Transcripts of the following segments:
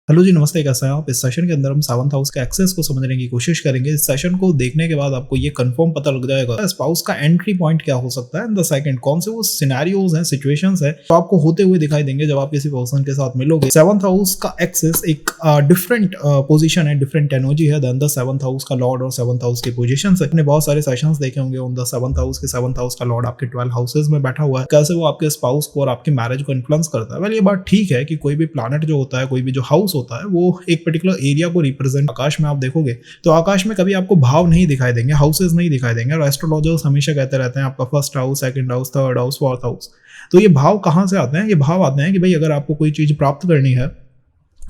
Hello जी, नमस्ते। कैसे हैं आप? इस सेशन के अंदर हम सेवंथ हाउस के एक्सेस को समझने की कोशिश करेंगे। इस सेशन को देखने के बाद आपको ये कंफर्म पता लग जाएगा स्पाउस का एंट्री पॉइंट क्या हो सकता है एंड द सेकंड कौन से वो सिनेरियोज हैं, सिचुएशंस हैं तो आपको होते हुए दिखाई देंगे जब आप किसी पर्सन के साथ मिलोगे। सेवंथ हाउस का एक्सेस एक डिफरेंट पोजीशन है, डिफरेंट एनर्जी है देन द सेवंथ हाउस का लॉर्ड और सेवंथ हाउस की पोजीशंस है। आपने बहुत सारे सेशंस देखे होंगे ऑन द सेवंथ हाउस के सेवंथ हाउस का लॉर्ड आपके 12 हाउसेज में बैठा हुआ है, कैसे वो आपके स्पाउस को और आपकी मैरिज को इन्फ्लुएंस करता है। वेल, ये बात ठीक है कि कोई भी प्लैनेट जो होता है, कोई भी जो हाउस होता है, वो एक पर्टिकुलर एरिया को रिप्रेजेंट। आकाश में आप देखोगे तो आकाश में कभी आपको भाव नहीं दिखाई देंगे, हाउसेज नहीं दिखाई देंगे। और एस्ट्रोलॉजर्स हमेशा कहते रहते हैं आपका first house, second house, third house, fourth house. तो ये भाव कहाँ से आते हैं? ये भाव आते हैं कि भाई अगर आपको कोई चीज प्राप्त करनी है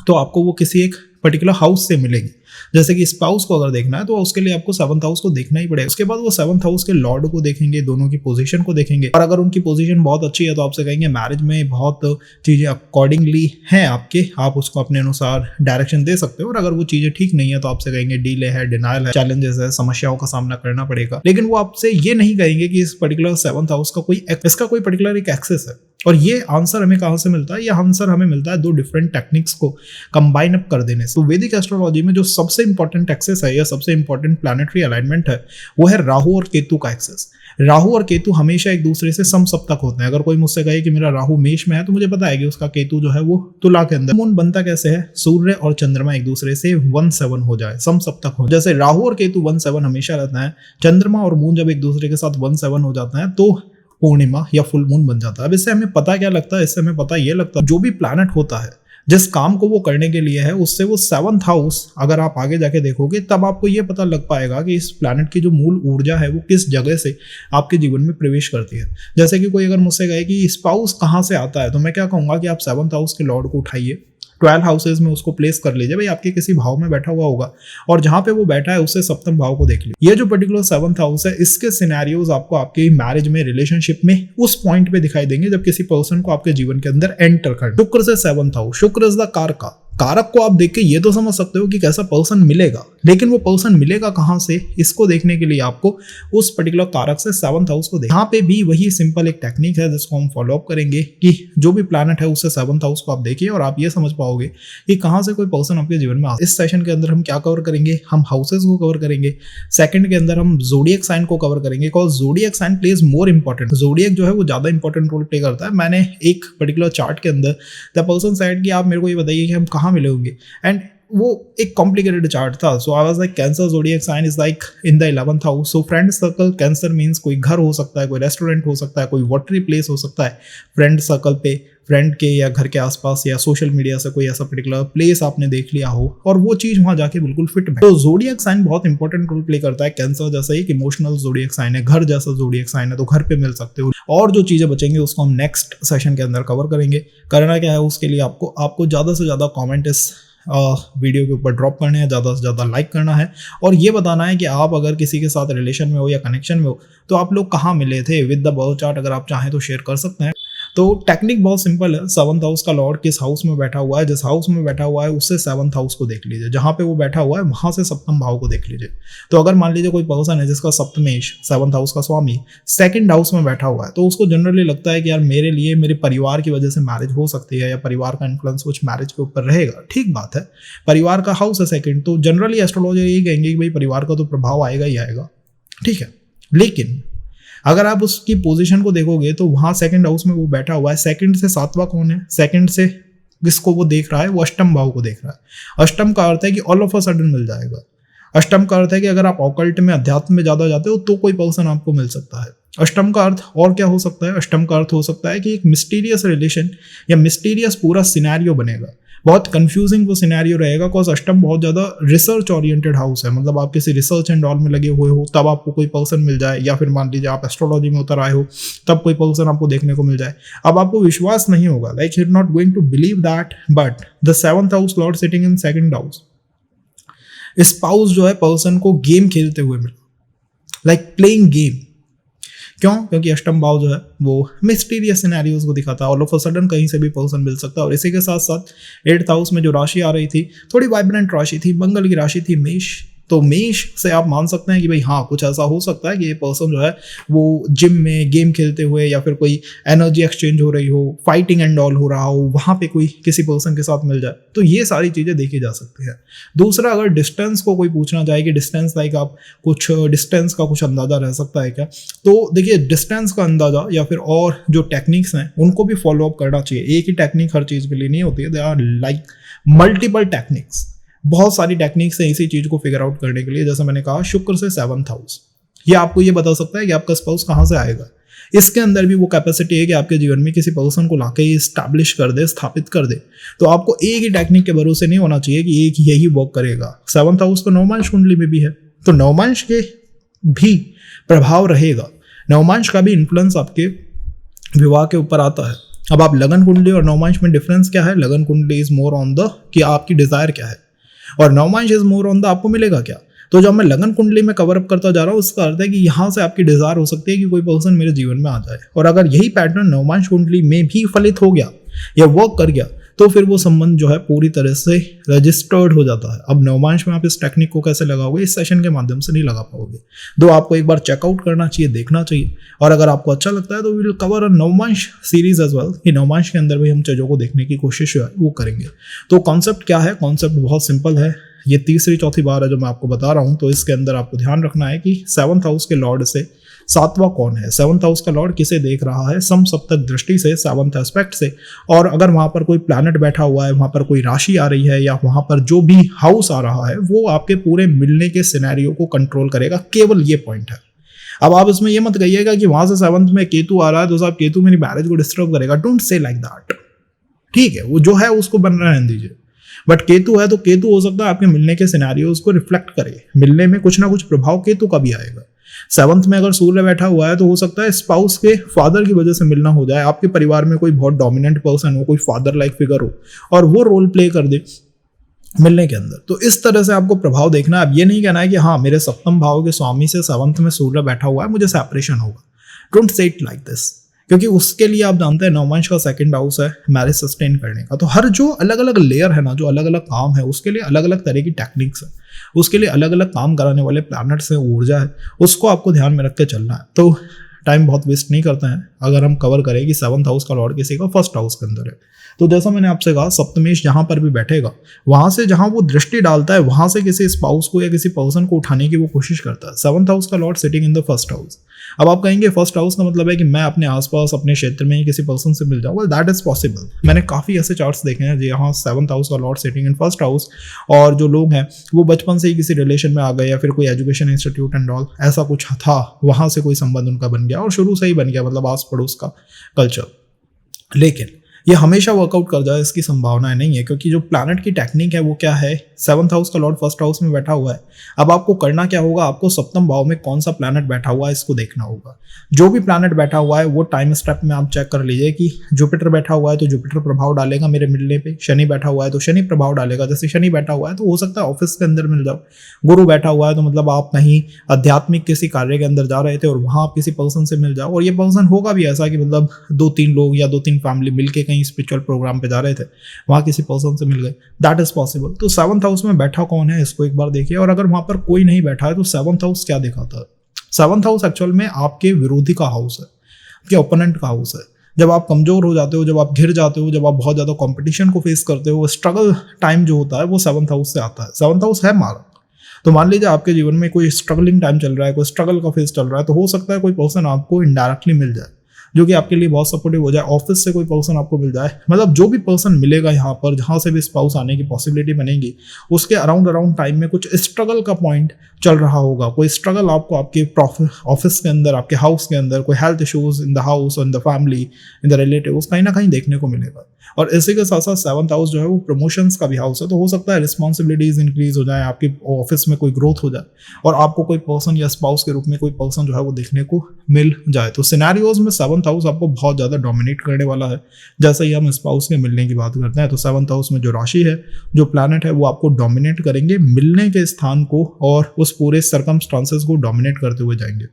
तो आपको वो किसी एक पर्टिकुलर हाउस से मिलेगी। जैसे कि स्पाउस को अगर देखना है तो उसके लिए आपको सेवंथ हाउस को देखना ही पड़ेगा। उसके बाद वो सेवंथ हाउस के लॉर्ड को देखेंगे, दोनों की पोजीशन को देखेंगे। और अगर उनकी पोजीशन बहुत अच्छी है तो आपसे कहेंगे मैरिज में बहुत चीजें अकॉर्डिंगली हैं आपके, आप उसको अपने अनुसार डायरेक्शन दे सकते हो। और अगर वो चीजें ठीक नहीं है तो आपसे कहेंगे डिले है, डिनायल है, चैलेंजेस है, समस्याओं का सामना करना पड़ेगा। लेकिन वो आपसे ये नहीं कहेंगे कि इस पर्टिकुलर सेवंथ हाउस का इसका कोई पर्टिकुलर एक एक्सेस है। और ये आंसर हमें कहां से मिलता है? ये आंसर हमें मिलता है दो डिफरेंट टेक्निक्स को कंबाइन अप कर देने से। तो वैदिक एस्ट्रोलॉजी में जो सबसे इंपॉर्टेंट एक्सेस है या सबसे इंपॉर्टेंट प्लैनेटरी अलाइनमेंट है वो है राहु और केतु का एक्सेस। राहु और केतु हमेशा एक दूसरे से समसप्तक होते हैं। अगर कोई मुझसे कहे कि मेरा राहु मेष में है तो मुझे पता है कि उसका केतु जो है वो तुला के अंदर। मून बनता कैसे है? सूर्य और चंद्रमा एक दूसरे से 1/7 हो जाए, समसप्तक हो। जैसे राहु और केतु 1/7 हमेशा रहता है, चंद्रमा और मून जब एक दूसरे के साथ 1/7 हो जाता है तो पूर्णिमा या फुल मून बन जाता है। अब इससे हमें पता क्या लगता है? इससे हमें पता ये लगता है जो भी प्लैनेट होता है जिस काम को वो करने के लिए है उससे वो सेवंथ हाउस अगर आप आगे जाके देखोगे तब आपको ये पता लग पाएगा कि इस प्लैनेट की जो मूल ऊर्जा है वो किस जगह से आपके जीवन में प्रवेश करती है। जैसे कि कोई अगर मुझसे कहे कि स्पाउस कहाँ से आता है तो मैं क्या कहूंगा कि आप सेवंथ हाउस के लॉर्ड को उठाइए, 12 हाउसेज में उसको प्लेस कर लीजिए। भाई आपके किसी भाव में बैठा हुआ होगा और जहां पे वो बैठा है उससे सप्तम भाव को देख लीजिए। ये जो पर्टिकुलर सेवंथ हाउस है इसके सिनेरियोज आपको आपके मैरिज में, रिलेशनशिप में उस पॉइंट पे दिखाई देंगे जब किसी पर्सन को आपके जीवन के अंदर एंटर करना। शुक्र से सेवंथ हाउस, शुक्र इज द कारक को आप देख के ये तो समझ सकते हो कि कैसा पर्सन मिलेगा, लेकिन वो पर्सन मिलेगा कहां से इसको देखने के लिए आपको उस पर्टिकुलर कारक से सेवंथ हाउस को यहाँ पे भी वही सिंपल एक टेक्निक है जिसको हम फॉलो अप करेंगे कि जो भी प्लैनेट है उससे सेवंथ हाउस को आप देखिए और आप ये समझ पाओगे कि कहां से कोई पर्सन आपके जीवन में। इस सेशन के अंदर हम क्या कवर करेंगे? हम हाउसेज को कवर करेंगे। सेकंड के अंदर हम जोडियक साइन को कवर करेंगे because zodiac sign plays more important. Zodiac जो है वो ज्यादा इंपॉर्टेंट रोल प्ले करता है। मैंने एक पर्टिकुलर चार्ट के अंदर द पर्सन सेड कि आप मेरे को ये बताइए कि हम कहाँ मिले होंगे, एंड वो एक कॉम्प्लिकेटेड चार्ट था। So I was like cancer zodiac sign is like in the 11th house. So friend circle, cancer means कोई घर हो सकता है, कोई रेस्टोरेंट हो सकता है, कोई वाटरी प्लेस हो सकता है। फ्रेंड सर्कल पे, फ्रेंड के या घर के आसपास या सोशल मीडिया से कोई ऐसा पर्टिकुलर प्लेस आपने देख लिया हो और वो चीज वहां जाके बिल्कुल फिट है। तो जोडियक साइन बहुत इंपॉर्टेंट रोल प्ले करता है। कैंसर जैसा एक इमोशनल जोडियक साइन है, घर जैसा जोडियक साइन है तो घर पे मिल सकते हो। और जो चीजें बचेंगी उसको हम नेक्स्ट सेशन के अंदर कवर करेंगे। करना क्या है उसके लिए आपको ज्यादा से ज्यादा कॉमेंट इस वीडियो के ऊपर ड्रॉप करने हैं, ज़्यादा से ज़्यादा लाइक करना है और ये बताना है कि आप अगर किसी के साथ रिलेशन में हो या कनेक्शन में हो तो आप लोग कहाँ मिले थे विद द बर्थ चार्ट। अगर आप चाहें तो शेयर कर सकते हैं। तो टेक्निक बहुत सिंपल है। सेवंथ हाउस का लॉर्ड किस हाउस में बैठा हुआ है, जिस हाउस में बैठा हुआ है उससे सेवंथ हाउस को देख लीजिए। जहां पे वो बैठा हुआ है वहां से सप्तम भाव को देख लीजिए। तो अगर मान लीजिए कोई पर्सन है जिसका सप्तमेश, सेवंथ हाउस का स्वामी, सेकंड हाउस में बैठा हुआ है तो उसको जनरली लगता है कि यार मेरे लिए मेरे परिवार की वजह से मैरिज हो सकती है या परिवार का इन्फ्लुएंस कुछ मैरिज के ऊपर रहेगा। ठीक बात है, परिवार का हाउस है सेकंड, तो जनरली एस्ट्रोलॉजर यही कहेंगे कि भाई परिवार का तो प्रभाव आएगा ही आएगा। ठीक है, लेकिन अगर आप उसकी पोजीशन को देखोगे तो वहां सेकंड हाउस में वो बैठा हुआ है। सेकंड से सातवां कौन है? सेकंड से जिसको वो देख रहा है वो अष्टम भाव को देख रहा है। अष्टम का अर्थ है कि ऑल ऑफ अ सडन मिल जाएगा। अष्टम का अर्थ है कि अगर आप ऑकल्ट में, अध्यात्म में ज्यादा जाते हो तो कोई पर्सन आपको मिल सकता है। अष्टम का अर्थ और क्या हो सकता है? अष्टम का अर्थ हो सकता है कि एक मिस्टीरियस रिलेशन या मिस्टीरियस पूरा सिनेरियो बनेगा। बहुत कंफ्यूजिंग वो सिनेरियो रहेगा बिकॉज अष्टम बहुत ज्यादा रिसर्च ओरिएंटेड हाउस है। मतलब आप किसी रिसर्च एंड ऑल में लगे हुए हो तब आपको कोई पर्सन मिल जाए, या फिर मान लीजिए आप एस्ट्रोलॉजी में उतर आए हो तब कोई पर्सन आपको देखने को मिल जाए। अब आपको विश्वास नहीं होगा, like you are not going to believe that, but the seventh house lord sitting in second house, spouse जो है पर्सन को गेम खेलते हुए मिला, लाइक प्लेइंग गेम। क्यों? क्योंकि अष्टम भाव जो है वो मिस्टीरियस सिनेरियोज को दिखाता है। ऑल ऑफ अ सडन कहीं से भी पर्सन मिल सकता है। और इसी के साथ साथ 8th हाउस में जो राशि आ रही थी थोड़ी वाइब्रेंट राशि थी, मंगल की राशि थी मेष। तो मेष से आप मान सकते हैं कि भाई हाँ कुछ ऐसा हो सकता है कि ये पर्सन जो है वो जिम में गेम खेलते हुए या फिर कोई एनर्जी एक्सचेंज हो रही हो, फाइटिंग एंड ऑल हो रहा हो, वहाँ पे कोई किसी पर्सन के साथ मिल जाए, तो ये सारी चीज़ें देखी जा सकती है। दूसरा, अगर डिस्टेंस को कोई पूछना चाहे कि डिस्टेंस लाइक आप कुछ डिस्टेंस का कुछ अंदाज़ा रह सकता है क्या, तो देखिए डिस्टेंस का अंदाज़ा या फिर और जो टेक्निक्स हैं उनको भी फॉलो अप करना चाहिए। एक ही टेक्निक हर चीज़ के लिए नहीं होती है, they are like multiple techniques. बहुत सारी टेक्निक्स हैं इसी चीज को फिगर आउट करने के लिए। जैसे मैंने कहा शुक्र से 7th हाउस, ये आपको ये बता सकता है कि आपका स्पाउस कहाँ से आएगा। इसके अंदर भी वो कैपेसिटी है कि आपके जीवन में किसी पर्सन को लाके स्टैब्लिश कर दे, स्थापित कर दे। तो आपको एक ही टेक्निक के भरोसे नहीं होना चाहिए कि एक यही वर्क करेगा। 7th हाउस तो नवमांश कुंडली में भी है, तो नवमांश के भी प्रभाव रहेगा, नवमांश का भी इन्फ्लुएंस आपके विवाह के ऊपर आता है। अब आप लगन कुंडली और नवमांश में डिफरेंस क्या है? लगन कुंडली इज मोर ऑन द कि आपकी डिजायर क्या है, और नवमांश इज मोर ऑन द आपको मिलेगा क्या। तो जब मैं लगन कुंडली में कवर अप करता जा रहा हूँ, उसका अर्थ है कि यहाँ से आपकी डिजायर हो सकती है कि कोई पर्सन मेरे जीवन में आ जाए, और अगर यही पैटर्न नवमांश कुंडली में भी फलित हो गया या वर्क कर गया तो फिर वो संबंध जो है पूरी तरह से रजिस्टर्ड हो जाता है। अब नवमांश में आप इस टेक्निक को कैसे लगाओगे, इस सेशन के माध्यम से नहीं लगा पाओगे, तो आपको एक बार चेकआउट करना चाहिए, देखना चाहिए, और अगर आपको अच्छा लगता है तो we will cover a navamsha series as well, कि नवमांश के अंदर भी हम चीज़ों को देखने की कोशिश है वो करेंगे। तो कॉन्सेप्ट क्या है? कॉन्सेप्ट बहुत सिंपल है, ये तीसरी चौथी बार है जो मैं आपको बता रहा हूँ। तो इसके अंदर आपको ध्यान रखना है कि 7th हाउस के लॉर्ड से 7वां कौन है, 7th हाउस का लॉर्ड किसे देख रहा है सम सप्तक दृष्टि से, 7th एस्पेक्ट से, और अगर वहां पर कोई प्लैनेट बैठा हुआ है, वहां पर कोई राशि आ रही है, या वहां पर जो भी हाउस आ रहा है वो आपके पूरे मिलने के सिनेरियो को कंट्रोल करेगा। केवल ये पॉइंट है। अब आप इसमें ये मत कहिएगा कि वहां से 7th में केतु आ रहा है तो साहब केतु मेरी मैरिज को डिस्टर्ब करेगा। डोंट से लाइक दैट, ठीक है, वो जो है उसको बन रहने दीजिए। बट केतु है तो केतु हो सकता है आपके मिलने के सिनेरियोज को रिफ्लेक्ट करे, मिलने में कुछ ना कुछ प्रभाव केतु का भी आएगा। 7th में अगर सूर्य बैठा हुआ है तो हो सकता है स्पाउस के फादर की वजह से मिलना हो जाए, आपके परिवार में कोई बहुत डोमिनेंट पर्सन हो, कोई फादर लाइक फिगर हो और वो रोल प्ले कर दे मिलने के अंदर। तो इस तरह से आपको प्रभाव देखना है। अब ये नहीं कहना है कि हाँ मेरे 7th भाव के स्वामी से 7th में सूर्य बैठा हुआ है मुझे सेपरेशन होगा। Don't say it like this, क्योंकि उसके लिए आप जानते हैं नवमांश का 2nd हाउस है मैरिज सस्टेन करने का। तो हर जो अलग अलग लेयर है ना, जो अलग अलग काम है, उसके लिए अलग अलग तरह की टेक्निक्स है, उसके लिए अलग अलग काम कराने वाले प्लैनेट्स हैं, ऊर्जा है, उसको आपको ध्यान में रख के चलना है। तो टाइम बहुत वेस्ट नहीं करते हैं अगर हम कवर करें कि 7th हाउस का लॉर्ड किसी का 1st हाउस के अंदर है। तो जैसा मैंने आपसे कहा सप्तमेश जहां पर भी बैठेगा वहां से जहां वो दृष्टि डालता है वहां से किसी स्पाउस को या किसी पर्सन को उठाने की वो कोशिश करता है। 7th हाउस का Lord sitting in the 1st house. अब आप कहेंगे 1st हाउस का मतलब है कि मैं अपने आसपास अपने क्षेत्र में ही किसी पर्सन से मिल जाऊँ। Well that is possible. मैंने काफी ऐसे चार्ट्स देखे हैं जहाँ 7th हाउस का लॉर्ड सिटिंग इन 1st हाउस, और जो लोग हैं वो बचपन से ही किसी रिलेशन में आ गए या फिर कोई एजुकेशन इंस्टीट्यूट एंड ऑल ऐसा कुछ था, वहां से कोई संबंध उनका बन गया और शुरू से ही बन गया, मतलब आस पड़ोस का कल्चर। लेकिन ये हमेशा वर्कआउट कर जाए इसकी संभावना नहीं है, क्योंकि जो प्लैनेट की टेक्निक है वो क्या है, 7th हाउस का लॉर्ड 1st हाउस में बैठा हुआ है। अब आपको करना क्या होगा, आपको 7वें भाव में कौन सा प्लैनेट बैठा हुआ है इसको देखना होगा। जो भी प्लैनेट बैठा हुआ है वो टाइम स्टेप में आप चेक कर लीजिए कि जुपिटर बैठा हुआ है तो जुपिटर प्रभाव डालेगा मेरे मिलने पे, शनि बैठा हुआ है तो शनि प्रभाव डालेगा। जैसे शनि बैठा हुआ है तो हो सकता है ऑफिस के अंदर मिल जाओ, गुरु बैठा हुआ है तो मतलब आप कहीं आध्यात्मिक किसी कार्य के अंदर जा रहे थे और वहां आप किसी पर्सन से मिल जाओ, और ये पर्सन होगा भी ऐसा कि मतलब 2-3 लोग या 2-3 फैमिली मिलके कहीं स्पिरिचुअल प्रोग्राम पे जा रहे थे, वहां किसी पर्सन से मिल गए, दैट इज पॉसिबल। तो 7th हाउस में बैठा कौन है इसको एक बार देखिए, और अगर वहां पर कोई नहीं बैठा है तो 7th हाउस क्या दिखाता है। 7th हाउस एक्चुअल में आपके विरोधी का हाउस है, आपके ओपोनेंट का हाउस है। जब आप कमजोर हो जाते हो, जब आप घिर जाते हो, जब आप बहुत ज्यादा कंपटीशन को फेस करते हो, स्ट्रगल टाइम जो होता है वो 7th हाउस से आता है। 7th हाउस है मार्क। तो मान लीजिए आपके जीवन में कोई स्ट्रगलिंग टाइम चल रहा है, कोई स्ट्रगल का फेस चल रहा है, तो हो सकता है कोई पर्सन आपको इनडायरेक्टली मिल जाए जो कि आपके लिए बहुत सपोर्टिव हो जाए। ऑफिस से कोई पर्सन आपको मिल जाए, मतलब जो भी पर्सन मिलेगा यहाँ पर जहाँ से भी स्पाउस आने की पॉसिबिलिटी बनेगी, उसके अराउंड टाइम में कुछ स्ट्रगल का पॉइंट चल रहा होगा। कोई स्ट्रगल आपको आपके ऑफिस के अंदर, आपके हाउस के अंदर, कोई health issues in the house, in the family, in the relatives कहीं ना कहीं देखने को मिलेगा। और इसी के साथ साथ 7th हाउस जो है वो प्रमोशंस का भी हाउस है, तो हो सकता है रिस्पॉन्सिबिलिटीज इंक्रीज हो जाए, आपकी ऑफिस में कोई ग्रोथ हो जाए और आपको कोई पर्सन या स्पाउस के रूप में कोई पर्सन जो है वो देखने को मिल जाए। तो सिनेरियोज में 7th हाउस आपको बहुत ज़्यादा डोमिनेट करने वाला है। जैसे ही हम स्पाउस के मिलने की बात करते हैं तो 7th हाउस में जो राशि है, जो प्लैनेट है, वो आपको डोमिनेट करेंगे, मिलने के स्थान को और उस पूरे सर्कमस्टांसेस को डोमिनेट करते हुए जाएंगे।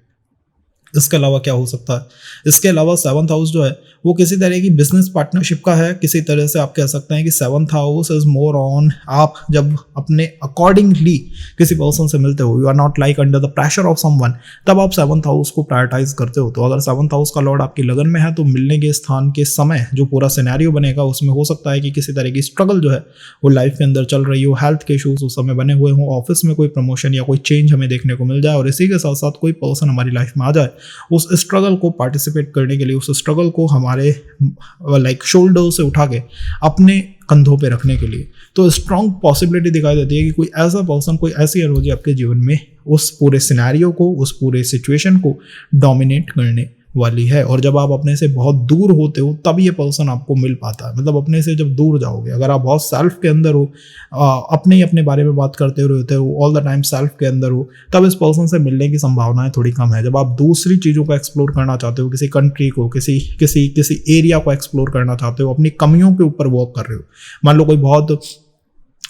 इसके अलावा क्या हो सकता है? इसके अलावा 7th हाउस जो है वो किसी तरह की बिजनेस पार्टनरशिप का है। किसी तरह से आप कह सकते हैं कि 7th house is more on, आप जब अपने अकॉर्डिंगली किसी पर्सन से मिलते हो, you are not like under the pressure of someone, तब आप 7th हाउस को प्रायोरिटाइज करते हो। तो अगर 7th हाउस का लॉर्ड आपकी लगन में है तो मिलने के स्थान के समय जो पूरा सिनेरियो बनेगा उसमें हो सकता है कि किसी तरह की स्ट्रगल जो है वो लाइफ के अंदर चल रही हो, हेल्थ के इशूज उस समय बने हुए हों, ऑफिस में कोई प्रमोशन या कोई चेंज हमें देखने को मिल जाए, और इसी के साथ साथ कोई पर्सन हमारी लाइफ में आ जाए उस स्ट्रगल को पार्टिसिपेट करने के लिए, उस स्ट्रगल को हमारे लाइक शोल्डर से उठा के अपने कंधों पे रखने के लिए। तो स्ट्रॉन्ग पॉसिबिलिटी दिखाई देती है कि कोई ऐसा पर्सन, कोई ऐसी एनर्जी आपके जीवन में उस पूरे सिनेरियो को, उस पूरे सिचुएशन को डोमिनेट करने वाली है। और जब आप अपने से बहुत दूर होते हो तब ये पर्सन आपको मिल पाता है। मतलब अपने से जब दूर जाओगे, अगर आप बहुत सेल्फ के अंदर हो, अपने ही अपने बारे में बात करते रहते हो, ऑल द टाइम सेल्फ के अंदर हो, तब इस पर्सन से मिलने की संभावनाएं थोड़ी कम है। जब आप दूसरी चीज़ों को एक्सप्लोर करना चाहते हो, किसी कंट्री को, किसी एरिया को एक्सप्लोर करना चाहते हो, अपनी कमियों के ऊपर वर्क कर रहे हो, मान लो कोई बहुत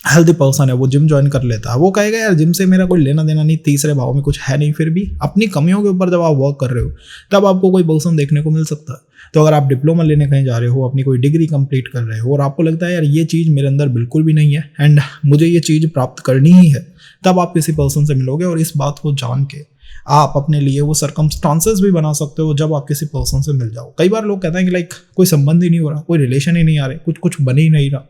हेल्दी पर्सन है, वो जिम ज्वाइन कर लेता है, वो कहेगा यार जिम से मेरा कोई लेना देना नहीं, तीसरे भाव में कुछ है नहीं, फिर भी अपनी कमियों के ऊपर जब आप वर्क कर रहे हो तब आपको कोई पर्सन देखने को मिल सकता है। तो अगर आप डिप्लोमा लेने कहीं जा रहे हो, अपनी कोई डिग्री कंप्लीट कर रहे हो और आपको लगता है यार ये चीज़ मेरे अंदर बिल्कुल भी नहीं है एंड मुझे ये चीज़ प्राप्त करनी ही है, तब आप किसी पर्सन से मिलोगे और इस बात को जान के आप अपने लिए वो सर्कमस्टांसेस भी बना सकते हो जब आप किसी पर्सन से मिल जाओ। कई बार लोग कहते हैं कि लाइक कोई संबंध ही नहीं हो रहा, कोई रिलेशन ही नहीं आ रहे, कुछ बन ही नहीं रहा।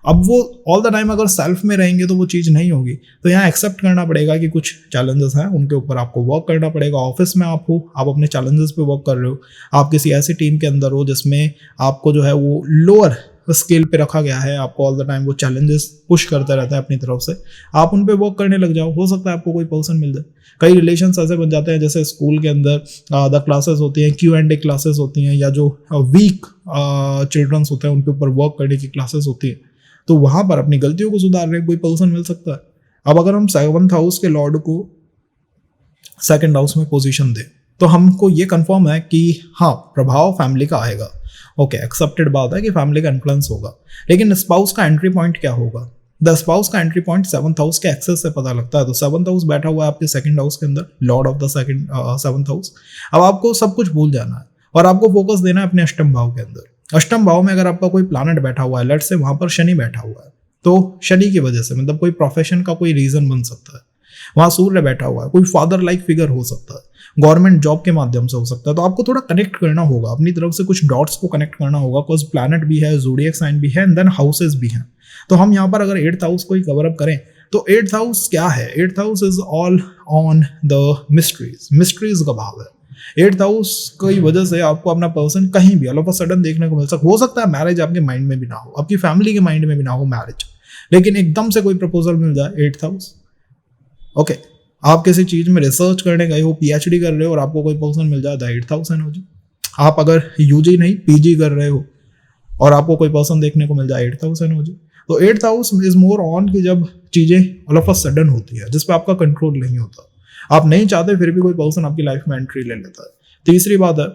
अब वो ऑल द टाइम अगर सेल्फ में रहेंगे तो वो चीज़ नहीं होगी। तो यहाँ एक्सेप्ट करना पड़ेगा कि कुछ चैलेंजेस हैं, उनके ऊपर आपको वर्क करना पड़ेगा। ऑफिस में आप हो, आप अपने चैलेंजेस पे वर्क कर रहे हो, आप किसी ऐसी टीम के अंदर हो जिसमें आपको जो है वो लोअर स्केल पे रखा गया है, आपको ऑल द टाइम वो चैलेंजेस पुश करता रहता है अपनी तरफ से, आप उन पे वर्क करने लग जाओ, हो सकता है आपको कोई पर्सन मिल जाए। कई रिलेशन ऐसे बन जाते हैं जैसे स्कूल के अंदर द क्लासेस होती हैं, Q&A क्लासेस होती हैं, या जो वीक चिल्ड्रंस होते हैं उनके ऊपर वर्क करने की क्लासेस होती है, तो वहां पर अपनी गलतियों को सुधार रहे कोई पर्सन मिल सकता है। अब अगर हम 7th हाउस के लॉर्ड को 2nd हाउस में पोजीशन दें तो हमको ये कंफर्म है कि हाँ, प्रभाव फैमिली का आएगा। ओके, एक्सेप्टेड बात है कि फैमिली का इन्फ्लुएंस होगा, लेकिन स्पाउस का एंट्री पॉइंट क्या होगा? द स्पाउस का एंट्री पॉइंट 7th हाउस के एक्सेस से पता लगता है। तो 7th हाउस बैठा हुआ है आपके 2nd हाउस के अंदर, Lord of the 7th house. अब आपको सब कुछ भूल जाना है और आपको फोकस देना है अपने अष्टम भाव के अंदर। अष्टम भाव में अगर आपका कोई प्लैनेट बैठा हुआ है, लेट से वहां पर शनि बैठा हुआ है, तो शनि की वजह से मतलब कोई प्रोफेशन का कोई रीजन बन सकता है। वहां सूर्य बैठा हुआ है, कोई फादर लाइक फिगर हो सकता है, गवर्नमेंट जॉब के माध्यम से हो सकता है। तो आपको थोड़ा कनेक्ट करना होगा, अपनी तरफ से कुछ डॉट्स को कनेक्ट करना होगा, बिकॉज प्लैनेट भी है, ज़ोडिएक साइन भी है एंड देन हाउसेस भी हैं। तो हम यहाँ पर अगर 8th हाउस को ही कवर अप करें तो 8th हाउस क्या है? 8th house is all on the mysteries का भाव है। 8th हाउस की वजह से आपको अपना पर्सन कहीं भी ऑल ऑफ अ सडन देखने को मिल सकता। हो सकता है मैरिज आपके माइंड में भी ना हो, आपकी फैमिली के माइंड में भी ना हो मैरिज, लेकिन एकदम से कोई प्रपोजल मिल जाए 8th हाउस। ओके, आप किसी चीज में रिसर्च करने गए हो, PhD कर रहे हो और आपको कोई पर्सन मिल जाए 8th हाउस एनर्जी। आप अगर UG नहीं PG कर रहे हो और आपको कोई पर्सन देखने को मिल जाए 8th हाउस एनर्जी। तो 8th house is more on कि जब चीजें ऑल ऑफ अ सडन होती है, जिसपे आपका कंट्रोल नहीं होता, आप नहीं चाहते फिर भी कोई पर्सन आपकी लाइफ में एंट्री ले लेता है। तीसरी बात है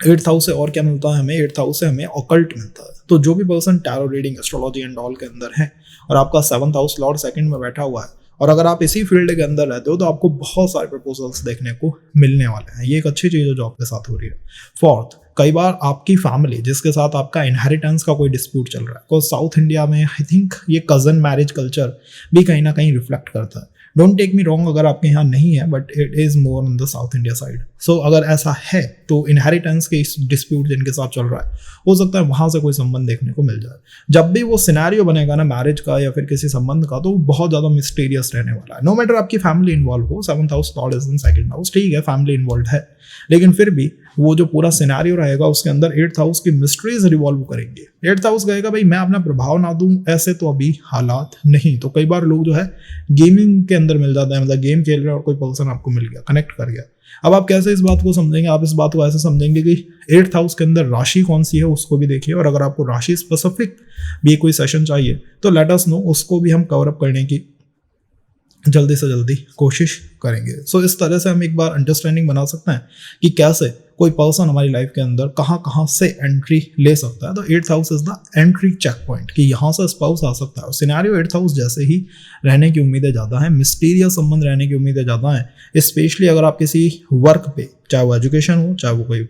8th हाउस से और क्या मिलता है हमें? 8th हाउस से हमें ऑकल्ट मिलता है। तो जो भी person tarot reading, astrology and all के अंदर है और आपका 7th हाउस लॉर्ड 2nd में बैठा हुआ है और अगर आप इसी फील्ड के अंदर रहते हो तो आपको बहुत सारे प्रपोजल्स देखने को मिलने वाले हैं। ये एक अच्छी चीज़ है जो आपके साथ हो रही है। 4th, कई बार आपकी फैमिली जिसके साथ आपका इनहेरिटेंस का कोई डिस्प्यूट चल रहा है, बिकॉज साउथ इंडिया में आई थिंक ये कजन मैरिज कल्चर भी कहीं ना कहीं रिफ्लेक्ट करता है। डोंट टेक मी रॉन्ग अगर आपके यहाँ नहीं है, but it is more on the South India side. So अगर ऐसा है तो इनहेरिटेंस के इस डिस्प्यूट जिनके साथ चल रहा है, हो सकता है वहां से कोई संबंध देखने को मिल जाए। जब भी वो सिनेरियो बनेगा ना मैरिज का या फिर किसी संबंध का, तो बहुत ज्यादा मिस्टीरियस रहने वाला है। नो मैटर आपकी फैमिली इन्वॉल्व हो, 7th house Lord is in 2nd house, ठीक है फैमिली इन्वॉल्व है, लेकिन फिर भी वो जो पूरा सिनेरियो रहेगा उसके अंदर 8th हाउस की मिस्ट्रीज रिवॉल्व करेंगे। 8th हाउस कहेगा भाई मैं अपना प्रभाव ना दूं, ऐसे तो अभी हालात नहीं। तो कई बार लोग जो है गेमिंग के अंदर मिल जाता है, मतलब गेम खेल रहे हैं और कोई पर्सन आपको मिल गया, कनेक्ट कर गया। अब आप कैसे इस बात को समझेंगे? आप इस बात को ऐसे समझेंगे कि 8th हाउस के अंदर राशि कौन सी है उसको भी देखिए, और अगर आपको राशि स्पेसिफिक भी कोई सेशन चाहिए तो लेट अस नो, उसको भी हम कवर अप करने की जल्दी से जल्दी कोशिश करेंगे। सो इस तरह से हम एक बार अंडरस्टैंडिंग बना सकते हैं कि कैसे कोई पर्सन हमारी लाइफ के अंदर कहाँ से एंट्री ले सकता है। तो 8th house is the entry check point कि यहाँ से स्पाउस आ सकता है। सिनेरियो 8th हाउस जैसे ही रहने की उम्मीदें ज़्यादा हैं, मिस्टीरियस संबंध रहने की उम्मीदें ज़्यादा हैं। स्पेशली अगर आप किसी वर्क पे, चाहे वो एजुकेशन हो, चाहे वो कोई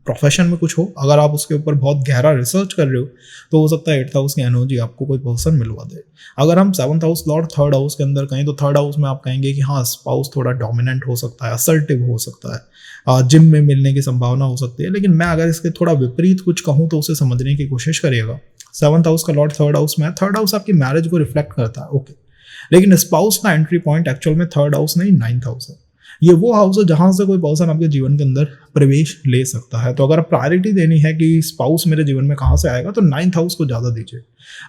प्रोफेशन में कुछ हो, अगर आप उसके ऊपर बहुत गहरा रिसर्च कर रहे हो तो हो सकता है 8th हाउस की एनर्जी आपको कोई पर्सन मिलवा दे। अगर हम 7th house Lord 3rd house के अंदर कहें तो 3rd हाउस में आप कहेंगे कि हाँ, स्पाउस थोड़ा डोमिनेंट हो सकता है, असर्टिव हो सकता है, जिम में मिलने की संभावना हो सकती है। लेकिन मैं अगर इसके थोड़ा विपरीत कुछ कहूँ तो उसे समझने की कोशिश करिएगा। 7th हाउस का लॉर्ड 3rd हाउस में है, 3rd हाउस आपकी मैरिज को रिफ्लेक्ट करता है, ओके, लेकिन स्पाउस का एंट्री पॉइंट एक्चुअल में 3rd हाउस नहीं 9th हाउस है। ये वो हाउस है जहां से कोई पर्सन आपके जीवन के अंदर प्रवेश ले सकता है। तो अगर प्रायोरिटी देनी है कि स्पाउस मेरे जीवन में कहां से आएगा तो 9th हाउस को ज्यादा दीजिए।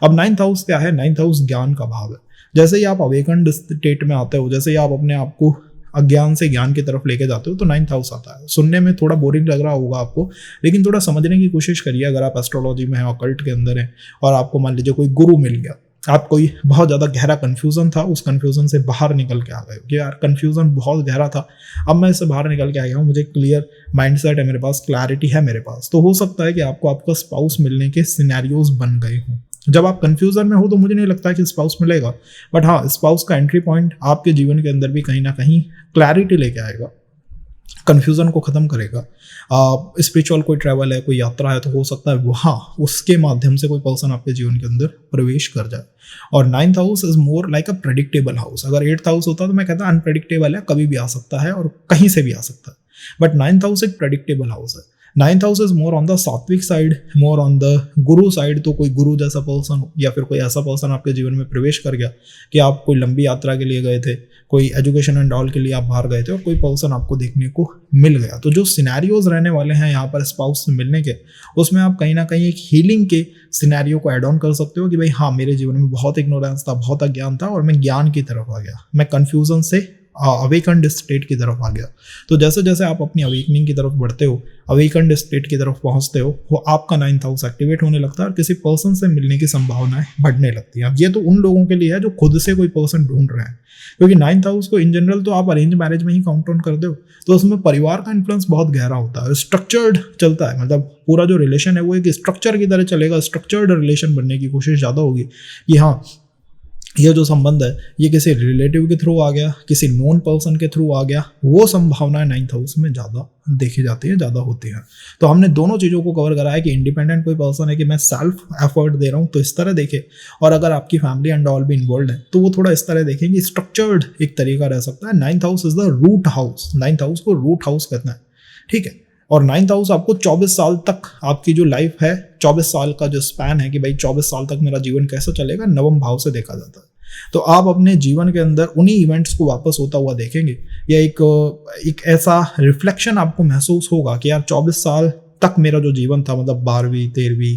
अब 9th हाउस क्या है? 9th हाउस ज्ञान का भाव है। जैसे ही आप अवेकन्ड स्टेट में आते हो, जैसे ही आप अपने आप को अज्ञान से ज्ञान की तरफ लेके जाते हो तो 9th हाउस आता है। सुनने में थोड़ा बोरिंग लग रहा होगा आपको, लेकिन थोड़ा समझने की कोशिश करिए। अगर आप एस्ट्रोलॉजी में हैं, ऑकल्ट के अंदर हैं, और आपको मान लीजिए कोई गुरु मिल गया, आप कोई बहुत ज़्यादा गहरा कन्फ्यूज़न था, उस कन्फ्यूज़न से बाहर निकल के आ गए कि यार कन्फ्यूज़न बहुत गहरा था, अब मैं इससे बाहर निकल के आ गया हूँ, मुझे क्लियर माइंडसेट है मेरे पास, क्लैरिटी है मेरे पास। तो हो सकता है कि आपको आपका स्पाउस मिलने के सिनेरियोज बन गए हों। जब आप कन्फ्यूज़न में हो तो मुझे नहीं लगता कि स्पाउस मिलेगा, बट हाँ, स्पाउस का एंट्री पॉइंट आपके जीवन के अंदर भी कहीं ना कहीं क्लैरिटी लेके आएगा, कन्फ्यूज़न को ख़त्म करेगा। स्पिरिचुअल कोई ट्रैवल है, कोई यात्रा है, तो हो सकता है वहाँ उसके माध्यम से कोई पर्सन आपके जीवन के अंदर प्रवेश कर जाए। और 9th house is more like a predictable house. अगर 8th हाउस होता तो मैं कहता अनप्रेडिक्टेबल है, कभी भी आ सकता है और कहीं से भी आ सकता है, बट 9th हाउस एक प्रेडिक्टेबल हाउस है। 9th house is more on the सात्विक side, more on the Guru side. तो कोई गुरु जैसा पर्सन हो या फिर कोई ऐसा पर्सन आपके जीवन में प्रवेश कर गया कि आप कोई लंबी यात्रा के लिए गए थे, कोई एजुकेशन एंड ऑल के लिए आप बाहर गए थे और कोई पर्सन आपको देखने को मिल गया, तो जो सिनेरियोज रहने वाले हैं यहाँ पर स्पाउस से मिलने के, उसमें आप कहीं ना कहीं एक हीलिंग के सिनेरियो को ऐड ऑन कर सकते हो कि भाई हाँ, मेरे जीवन में बहुत इग्नोरेंस था, बहुत अज्ञान था और मैं ज्ञान की तरफ आ गया, मैं कन्फ्यूजन से अवेकन्ड स्टेट की तरफ आ गया। तो जैसे जैसे आप अपनी अवेकनिंग की तरफ बढ़ते हो, अवेकन्ड स्टेट की तरफ पहुंचते हो, वो आपका 9th हाउस एक्टिवेट होने लगता है और किसी पर्सन से मिलने की संभावनाएं बढ़ने लगती हैं। अब ये तो उन लोगों के लिए है जो खुद से कोई पर्सन ढूंढ रहे हैं, क्योंकि 9th हाउस को इन जनरल तो आप अरेंज मैरिज में ही काउंट ऑन करते हो, तो उसमें परिवार का इन्फ्लुएंस बहुत गहरा होता है, स्ट्रक्चर्ड चलता है। मतलब पूरा जो रिलेशन है वो एक स्ट्रक्चर की तरह चलेगा, स्ट्रक्चर्ड रिलेशन बनने की कोशिश ज़्यादा होगी कि हाँ, ये जो संबंध है ये किसी रिलेटिव के थ्रू आ गया, किसी नॉन पर्सन के थ्रू आ गया, वो संभावनाएं 9th हाउस में ज़्यादा देखी जाती है, ज़्यादा होती हैं। तो हमने दोनों चीज़ों को कवर करा है कि इंडिपेंडेंट कोई पर्सन है कि मैं सेल्फ एफर्ट दे रहा हूँ तो इस तरह देखे, और अगर आपकी फैमिली एंड ऑल भी इन्वॉल्व है तो वो थोड़ा इस तरह देखेंगे, स्ट्रक्चर्ड एक तरीका रह सकता है। 9th house is the root house, 9th house को रूट हाउस कहते हैं, ठीक है। और 9th हाउस आपको 24 साल तक, आपकी जो लाइफ है 24 साल का जो स्पैन है कि भाई 24 साल तक मेरा जीवन कैसे चलेगा, नवम भाव से देखा जाता है। तो आप अपने जीवन के अंदर उन्हीं इवेंट्स को वापस होता हुआ देखेंगे, या एक ऐसा रिफ्लेक्शन आपको महसूस होगा कि यार 24 साल तक मेरा जो जीवन था, मतलब 12वीं 13वीं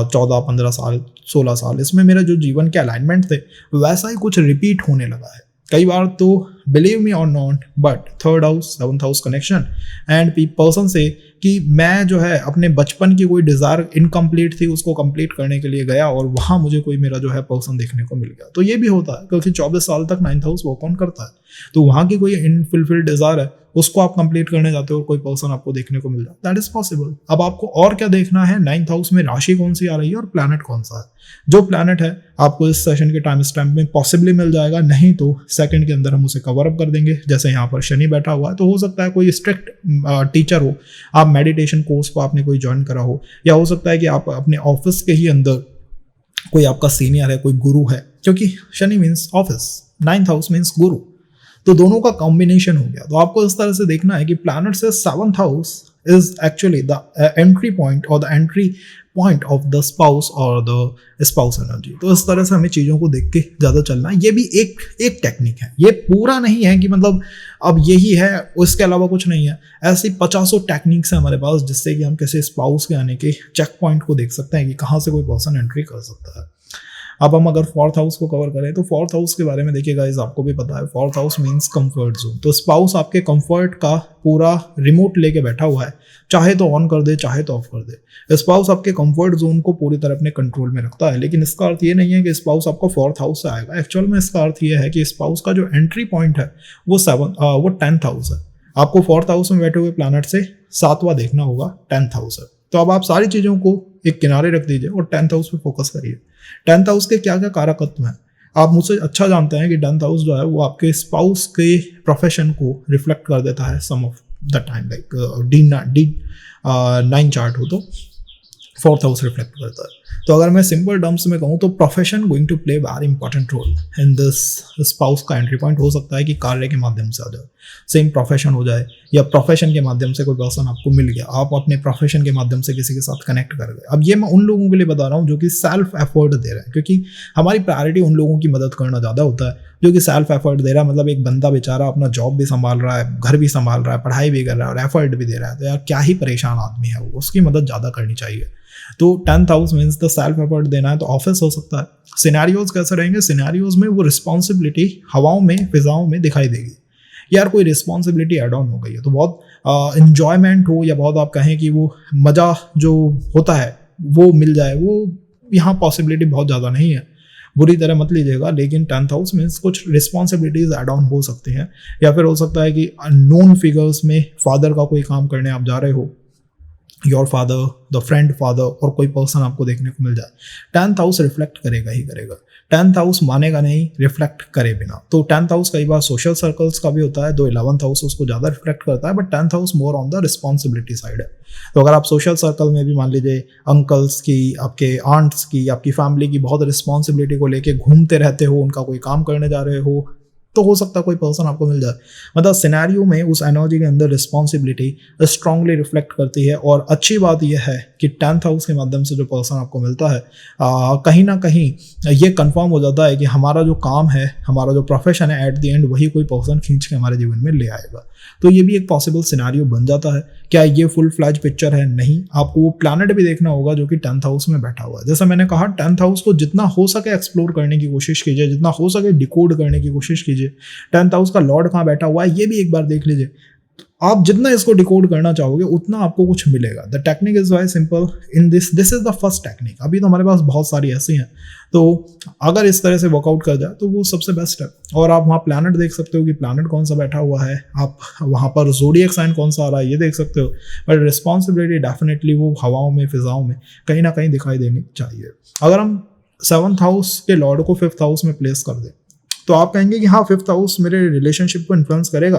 14 15 साल 16 साल, इसमें मेरा जो जीवन के अलाइनमेंट थे वैसा ही कुछ रिपीट होने लगा है। कई बार तो बिलीव मी और not, but 3rd house 7th house connection and person से कि मैं जो है अपने बचपन की कोई डिज़ायर इनकम्प्लीट थी, उसको कंप्लीट करने के लिए गया और वहाँ मुझे कोई मेरा जो है पर्सन देखने को मिल गया। तो ये भी होता है क्योंकि 24 साल तक 9th हाउस वर्क ऑन करता है, तो वहाँ की कोई इनफुलफिल्ड डिज़ायर है उसको आप कंप्लीट करने जाते हो और कोई पर्सन आपको देखने को मिल जाता है, दैट इज पॉसिबल। अब आपको और क्या देखना है, 9th हाउस में राशि कौन सी आ रही है और प्लैनेट कौन सा है। जो प्लैनेट है आपको इस सेशन के टाइम स्टैम्प में पॉसिबली मिल जाएगा, नहीं तो सेकंड के अंदर हम उसे कवर अप कर देंगे। जैसे यहाँ पर शनि बैठा हुआ है, तो हो सकता है कोई स्ट्रिक्ट टीचर हो, आप मेडिटेशन कोर्स को आपने कोई ज्वाइन करा हो, या हो सकता है कि आप अपने ऑफिस के ही अंदर कोई आपका सीनियर है, कोई गुरु है, क्योंकि Shani means office, 9th house means गुरु, तो दोनों का कॉम्बिनेशन हो गया। तो आपको इस तरह से देखना है कि प्लैनेट से 7th house is actually the entry point और the entry point of the spouse और द स्पाउस एनर्जी। तो इस तरह से हमें चीज़ों को देख के ज़्यादा चलना है। ये भी एक टेक्निक है, ये पूरा नहीं है कि मतलब अब यही है उसके अलावा कुछ नहीं है। ऐसी 50 टेक्निक्स हैं हमारे पास जिससे कि हम कैसे स्पाउस के आने के चेक पॉइंट को देख सकते हैं कि कहाँ से कोई पर्सन एंट्री कर सकता है। अब हम अगर 4th हाउस को कवर करें तो 4th हाउस के बारे में देखिए गाइस, आपको भी पता है 4th house means comfort zone. तो स्पाउस आपके कंफर्ट का पूरा रिमोट लेके बैठा हुआ है, चाहे तो ऑन कर दे चाहे तो ऑफ कर दे। स्पाउस आपके कंफर्ट जोन को पूरी तरह अपने कंट्रोल में रखता है, लेकिन इसका अर्थ ये नहीं है कि स्पाउस आपको 4th हाउस से आएगा। एक्चुअल में इसका अर्थ ये है कि स्पाउस का जो एंट्री पॉइंट है वो 10th हाउस है। आपको 4th हाउस में बैठे हुए प्लैनेट से 7वां देखना होगा, 10th हाउस है। तो अब आप सारी चीज़ों को एक किनारे रख दीजिए और 10th हाउस पे फोकस करिए। 10th हाउस के क्या क्या कारकत्व हैं। आप मुझसे अच्छा जानते हैं कि 10th हाउस जो है वो आपके स्पाउस के प्रोफेशन को रिफ्लेक्ट कर देता है some of the time, like D 9 chart हो तो 4th हाउस रिफ्लेक्ट करता है। तो अगर मैं सिंपल टर्म्स में कहूँ तो profession going to play very important role in this spouse का एंट्री पॉइंट हो सकता है कि कार्य के माध्यम से आ जाए, सेम प्रोफेशन हो जाए, या प्रोफेशन के माध्यम से कोई पर्सन आपको मिल गया, आप अपने प्रोफेशन के माध्यम से किसी के साथ कनेक्ट कर गए। अब ये मैं उन लोगों के लिए बता रहा हूँ जो कि सेल्फ एफर्ट दे रहे हैं, क्योंकि हमारी प्रायोरिटी उन लोगों की मदद करना ज़्यादा होता है जो कि सेल्फ एफर्ट दे रहा है। मतलब एक बंदा बेचारा अपना जॉब भी संभाल रहा है, घर भी संभाल रहा है, पढ़ाई भी कर रहा है और एफर्ट भी दे रहा है, तो यार क्या ही परेशान आदमी है वो, उसकी मदद ज़्यादा करनी चाहिए। तो 10th house means the self effort देना है, तो ऑफिस हो सकता है। सिनेरियोज कैसे रहेंगे, सिनेरियोज में वो रिस्पॉन्सिबिलिटी हवाओं में फिजाओं में दिखाई देगी, यार कोई रिस्पॉन्सिबिलिटी एड ऑन हो गई है, तो बहुत इंजॉयमेंट हो या बहुत आप कहें कि वो मज़ा जो होता है वो मिल जाए, वो यहाँ पॉसिबिलिटी बहुत ज़्यादा नहीं है, बुरी तरह मत लीजिएगा। लेकिन 10th हाउस में कुछ रिस्पॉन्सिबिलिटीज एड ऑन हो सकती हैं, या फिर हो सकता है कि नोन फिगर्स में फादर का कोई काम करने आप जा रहे हो, your father, the friend father, और कोई पर्सन आपको देखने को मिल जाए। 10th हाउस रिफ्लेक्ट करेगा ही करेगा, 10th हाउस मानेगा नहीं रिफ्लेक्ट करे बिना। तो 10th हाउस कई बार सोशल सर्कल्स का भी होता है, दो 11th हाउस उसको ज़्यादा रिफ्लेक्ट करता है, but 10th house more on the responsibility side है। तो अगर आप सोशल सर्कल में भी मान लीजिए अंकल्स की, आपके आंट्स की, आपकी फैमिली की बहुत रिस्पॉन्सिबिलिटी को लेके घूमते रहते हो, उनका कोई काम करने जा रहे हो, तो हो सकता है कोई पर्सन आपको मिल जाए। मतलब सिनेरियो में उस एनर्जी के अंदर रिस्पॉन्सिबिलिटी स्ट्रांगली रिफ्लेक्ट करती है। और अच्छी बात यह है कि 10th हाउस के माध्यम से जो पर्सन आपको मिलता है, कहीं ना कहीं ये कंफर्म हो जाता है कि हमारा जो काम है, हमारा जो प्रोफेशन है, एट द एंड वही कोई पर्सन खींच के हमारे जीवन में ले आएगा। तो ये भी एक पॉसिबल सिनेरियो बन जाता है। क्या ये फुल फ्लैज पिक्चर है? नहीं, आपको वो प्लैनेट भी देखना होगा जो कि 10th हाउस में बैठा हुआ है। जैसा मैंने कहा, 10th हाउस को जितना हो सके एक्सप्लोर करने की कोशिश कीजिए, जितना हो सके डिकोड करने की कोशिश कीजिए। 10th हाउस का लॉर्ड कहाँ बैठा हुआ है ये भी एक बार देख लीजिए। आप जितना इसको डिकोड करना चाहोगे उतना आपको कुछ मिलेगा। The technique is very simple in this is the first technique. अभी तो हमारे पास बहुत सारी ऐसी हैं, तो अगर इस तरह से वर्कआउट कर जाए तो वो सबसे बेस्ट है। और आप वहाँ प्लैनेट देख सकते हो कि प्लैनेट कौन सा बैठा हुआ है, आप वहाँ पर ज़ोडिएक साइन कौन सा आ रहा है ये देख सकते हो। बट रिस्पॉन्सिबिलिटी डेफिनेटली वो हवाओं में, फिजाओं में कहीं ना कहीं दिखाई देनी चाहिए। अगर हम 7th हाउस के लॉर्ड को 5th हाउस में प्लेस कर दें तो आप कहेंगे कि हाँ 5th हाउस मेरे रिलेशनशिप को इन्फ्लुएंस करेगा,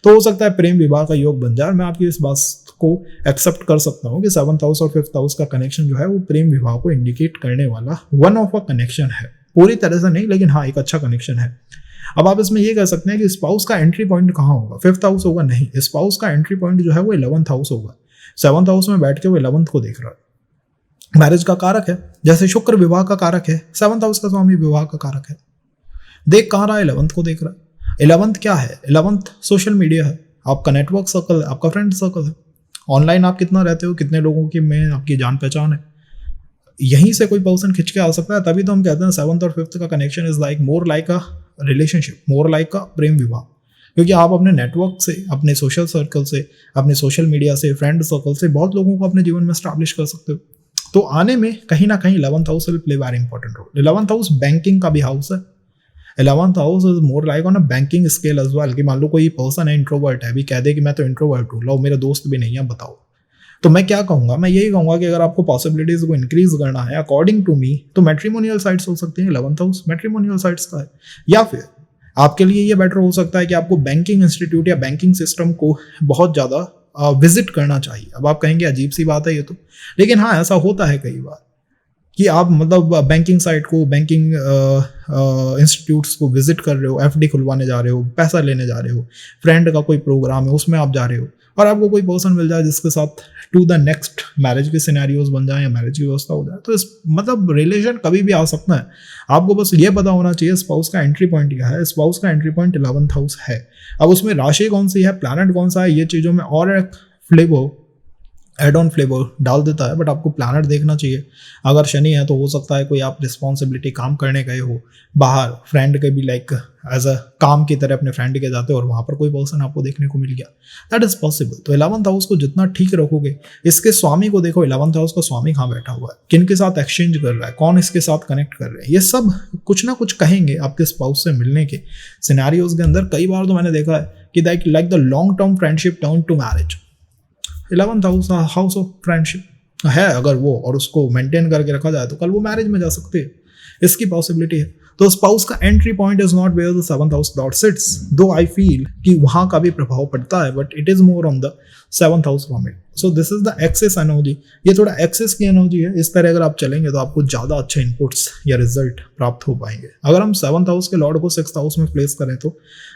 तो हो सकता है प्रेम विवाह का योग बन जाए। मैं आपकी इस बात को एक्सेप्ट कर सकता हूँ कि 7th हाउस और 5th हाउस का कनेक्शन जो है वो प्रेम विवाह को इंडिकेट करने वाला वन ऑफ अ कनेक्शन है। पूरी तरह से नहीं, लेकिन हाँ एक अच्छा कनेक्शन है। अब आप इसमें ये कह सकते हैं कि स्पाउस का एंट्री पॉइंट कहाँ होगा, 5th हाउस होगा? नहीं, स्पाउस का एंट्री पॉइंट जो है वो 11th हाउस होगा। 7th हाउस में बैठ के वो 11th को देख रहा है। मैरिज का कारक है, जैसे शुक्र विवाह का कारक है, 7th हाउस का स्वामी विवाह का कारक है। देख कहाँ रहा है? 11th को देख रहा है। 11th क्या है? 11th सोशल मीडिया है, आपका नेटवर्क सर्कल है, आपका फ्रेंड सर्कल है। ऑनलाइन आप कितना रहते हो, कितने लोगों की में आपकी जान पहचान है, यहीं से कोई पर्सन खिंच के आ सकता है। तभी तो हम कहते हैं 7th और 5th का connection is like more like a relationship, more like a prem vivah. क्योंकि आप अपने नेटवर्क से, अपने सोशल सर्कल से, अपने सोशल मीडिया से, फ्रेंड सर्कल से बहुत लोगों को अपने जीवन में स्टैब्लिश कर सकते हो। तो आने में कहीं ना कहीं 11th house will play very important role. 11th house banking का भी हाउस है। 11th house is more like on a banking scale as well. कि मान लो कोई पर्सन है इंट्रोवर्ट है, अभी कह दे कि मैं तो इंट्रोवर्ट हूँ, लो मेरा दोस्त भी नहीं है, बताओ। तो मैं क्या कहूँगा, मैं यही कहूँगा कि अगर आपको पॉसिबिलिटीज को इंक्रीज करना है अकॉर्डिंग टू मी, तो मैट्रिमोनियल साइट्स हो सकती हैं। 11th हाउस मैट्रिमोनियल साइट्स का है। या फिर आपके लिए ये बेटर हो सकता है कि आपको बैंकिंग इंस्टीट्यूट या बैंकिंग सिस्टम को बहुत ज़्यादा विजिट करना चाहिए। अब आप कहेंगे अजीब सी बात है ये तो, लेकिन हाँ ऐसा होता है कई बार कि आप मतलब बैंकिंग साइट को, बैंकिंग इंस्टीट्यूट्स को विजिट कर रहे हो, एफडी खुलवाने जा रहे हो, पैसा लेने जा रहे हो, फ्रेंड का कोई प्रोग्राम है उसमें आप जा रहे हो, और आपको कोई पर्सन मिल जाए जिसके साथ टू द नेक्स्ट मैरिज के सिनेरियोज बन जाए या मैरिज की व्यवस्था हो जाए, तो इस मतलब रिलेशन कभी भी आ सकता है। आपको बस ये पता होना चाहिए स्पाउस का एंट्री पॉइंट क्या है। स्पाउस का एंट्री पॉइंट 11th हाउस है। अब उसमें राशि कौन सी है, प्लैनेट कौन सा है, ये चीज़ों में और एक फ्लेवर, एड ऑन फ्लेवर डाल देता है। बट आपको प्लैनेट देखना चाहिए। अगर शनि है तो हो सकता है कोई आप रिस्पॉन्सिबिलिटी काम करने गए हो बाहर, फ्रेंड के भी लाइक एज अ काम की तरह अपने फ्रेंड के जाते हो और वहाँ पर कोई पर्सन आपको देखने को मिल गया, दैट इज पॉसिबल। तो 11th हाउस को जितना ठीक रखोगे, इसके स्वामी को देखो, 11th हाउस का स्वामी कहाँ बैठा हुआ है, किन के साथ एक्सचेंज कर रहा है, कौन इसके साथ कनेक्ट कर रहे हैं, ये सब कुछ ना कुछ कहेंगे आपके स्पाउस से मिलने के सिनेरियोज के अंदर। कई बार तो मैंने देखा है कि like the long term friendship turn to marriage. 11th house of friendship है अगर वो, और उसको मेंटेन करके रखा जाए तो कल वो मैरिज में जा सकते हैं, इसकी पॉसिबिलिटी है। तो स्पाउस का entry point is not where the 7th house lord sits, though I feel कि वहां का भी प्रभाव पड़ता है, but it is more on the 7th house from it. So this is the excess energy, ये थोड़ा एक्सेस की एनर्जी है। इस तरह अगर आप चलेंगे तो आपको ज्यादा अच्छे इनपुट्स या रिजल्ट प्राप्त हो पाएंगे। अगर हम 7th हाउस के लॉर्ड को 6th हाउस में प्लेस करें तो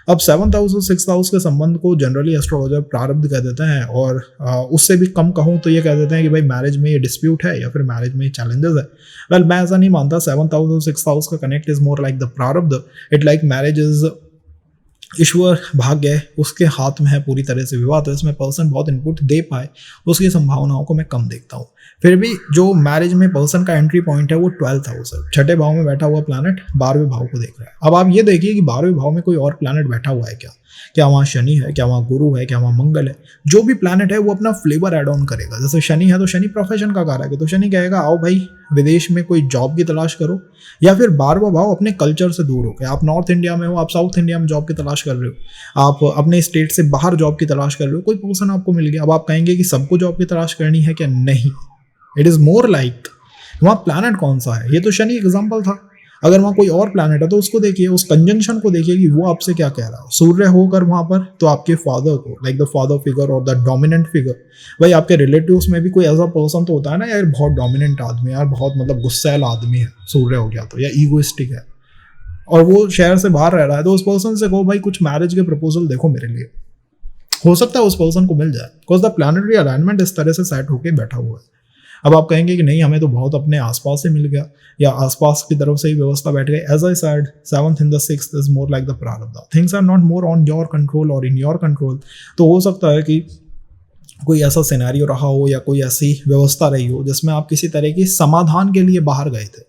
अब 7th हाउस और 6th हाउस के संबंध को जनरली एस्ट्रोलॉजर प्रारब्ध कह देते हैं, और उससे भी कम कहूँ तो ये कह देते हैं कि भाई मैरिज में ये डिस्प्यूट है या फिर मैरिज में चैलेंजेस है। वेल मैं ऐसा नहीं मानता। 7th हाउस और 6th हाउस का connect is more like the प्रारब्ध। इट लाइक मैरिज इज ईश्वर भाग्य है, उसके हाथ में है पूरी तरह से विवाह, तो इसमें पर्सन बहुत इनपुट दे पाए उसकी संभावनाओं को मैं कम देखता हूँ। फिर भी जो मैरिज में पर्सन का एंट्री पॉइंट है वो 12th हाउस है। छठे भाव में बैठा हुआ प्लैनेट 12वें भाव को देख रहा है। अब आप ये देखिए कि 12वें भाव में कोई और प्लैनेट बैठा हुआ है क्या वहाँ शनि है, क्या वहाँ गुरु है, क्या वहाँ मंगल है। जो भी प्लैनेट है वो अपना फ्लेवर एड ऑन करेगा। जैसे शनि है तो शनि प्रोफेशन का कारक है, तो शनि कहेगा आओ भाई विदेश में कोई जॉब की तलाश करो, या फिर 12वां भाव अपने कल्चर से दूर हो गए। आप नॉर्थ इंडिया में हो, आप साउथ इंडिया में जॉब की तलाश कर रहे हो, आप अपने स्टेट से बाहर जॉब की तलाश कर रहे हो, कोई पर्सन आपको मिल गया। अब आप कहेंगे कि सबको जॉब की तलाश करनी है क्या? नहीं, इट इज मोर लाइक वहाँ प्लैनेट कौन सा है। ये तो शनि एग्जाम्पल था। अगर वहाँ कोई और प्लैनेट है तो उसको देखिए, उस कंजंक्शन को देखिए कि वो आपसे क्या कह रहा है। सूर्य होकर वहाँ पर तो आपके फादर को, लाइक द फादर फिगर और द डोमिनेंट फिगर, भाई आपके रिलेटिव्स में भी कोई ऐसा पर्सन तो होता है ना यार, बहुत डोमिनेंट आदमी है यार, बहुत मतलब गुस्सैल आदमी है, सूर्य हो गया तो, या ईगोइस्टिक है और वो शहर से बाहर रह रहा है, तो उस पर्सन से कहो भाई कुछ मैरिज के प्रपोजल देखो मेरे लिए, हो सकता है उस पर्सन को मिल जाए, बिकॉज द प्लैनेटरी अलाइनमेंट इस तरह से सेट होकर बैठा हुआ है। अब आप कहेंगे कि नहीं हमें तो बहुत अपने आसपास से मिल गया या आसपास की तरफ से ही व्यवस्था बैठ गई। As I said 7th in the 6th is more like the prarabdh. Things are not more on your control और इन योर कंट्रोल। तो हो सकता है कि कोई ऐसा सिनेरियो रहा हो या कोई ऐसी व्यवस्था रही हो जिसमें आप किसी तरह की समाधान के लिए बाहर गए थे,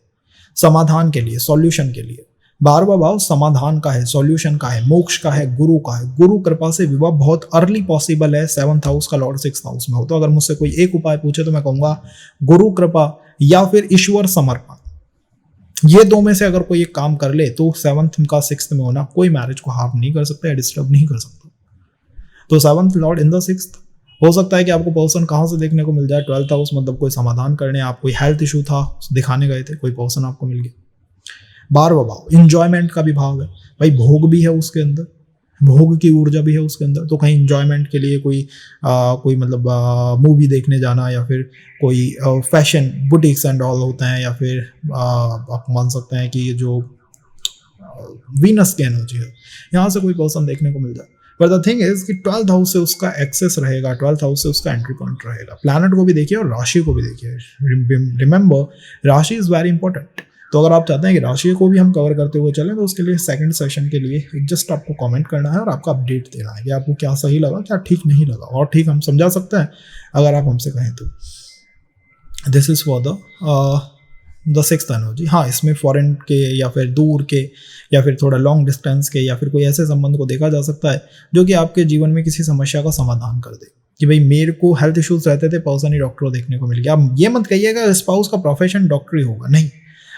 समाधान के लिए, सॉल्यूशन के लिए। 12वां भाव समाधान का है, सॉल्यूशन का है, मोक्ष का है, गुरु का है। गुरु कृपा से विवाह बहुत अर्ली पॉसिबल है 7th हाउस का लॉर्ड 6th हाउस में हो। तो अगर मुझसे कोई एक उपाय पूछे तो मैं कहूंगा गुरु कृपा या फिर ईश्वर समर्पण। ये दो में से अगर कोई एक काम कर ले तो 7th का 6th में होना कोई मैरिज को हार्म नहीं कर सकता या डिस्टर्ब नहीं कर सकता। तो 7th Lord in the 6th। हो सकता है कि आपको पर्सन कहाँ से देखने को मिल जाए, 12th हाउस, मतलब कोई समाधान करने, आप कोई हेल्थ इशू था दिखाने गए थे, कोई पर्सन आपको मिल गया। 12वां भाव इंजॉयमेंट का भी भाव है, भाई भोग भी है उसके अंदर, भोग की ऊर्जा भी है उसके अंदर। तो कहीं इंजॉयमेंट के लिए कोई मतलब मूवी देखने जाना, या फिर कोई फैशन बुटीक्स एंड ऑल होते हैं, या फिर आप मान सकते हैं कि ये जो वीनस की एनर्जी है यहाँ से कोई पर्सन देखने को मिल जाए। पर द थिंग इज कि 12th हाउस से उसका एक्सेस रहेगा, 12th हाउस से उसका एंट्री पॉइंट रहेगा। प्लैनेट को भी देखिए और राशि को भी देखिए। रिमेंबर राशि इज वेरी इंपॉर्टेंट। तो अगर आप चाहते हैं कि राशि को भी हम कवर करते हुए चलें तो उसके लिए सेकंड सेशन के लिए जस्ट आपको कमेंट करना है और आपका अपडेट देना है कि आपको क्या सही लगा, क्या ठीक नहीं लगा, और ठीक हम समझा सकते हैं अगर आप हमसे कहें तो। This is for the 6th energy. हाँ, इसमें फॉरेन के या फिर दूर के या फिर थोड़ा लॉन्ग डिस्टेंस के या फिर कोई ऐसे संबंध को देखा जा सकता है जो कि आपके जीवन में किसी समस्या का समाधान कर दे। कि भाई मेरे को हेल्थ इश्यूज रहते थे, पर्सन ही डॉक्टर देखने को मिल गया। अब ये मत कहिएगा स्पाउस का प्रोफेशन डॉक्टरी होगा, नहीं।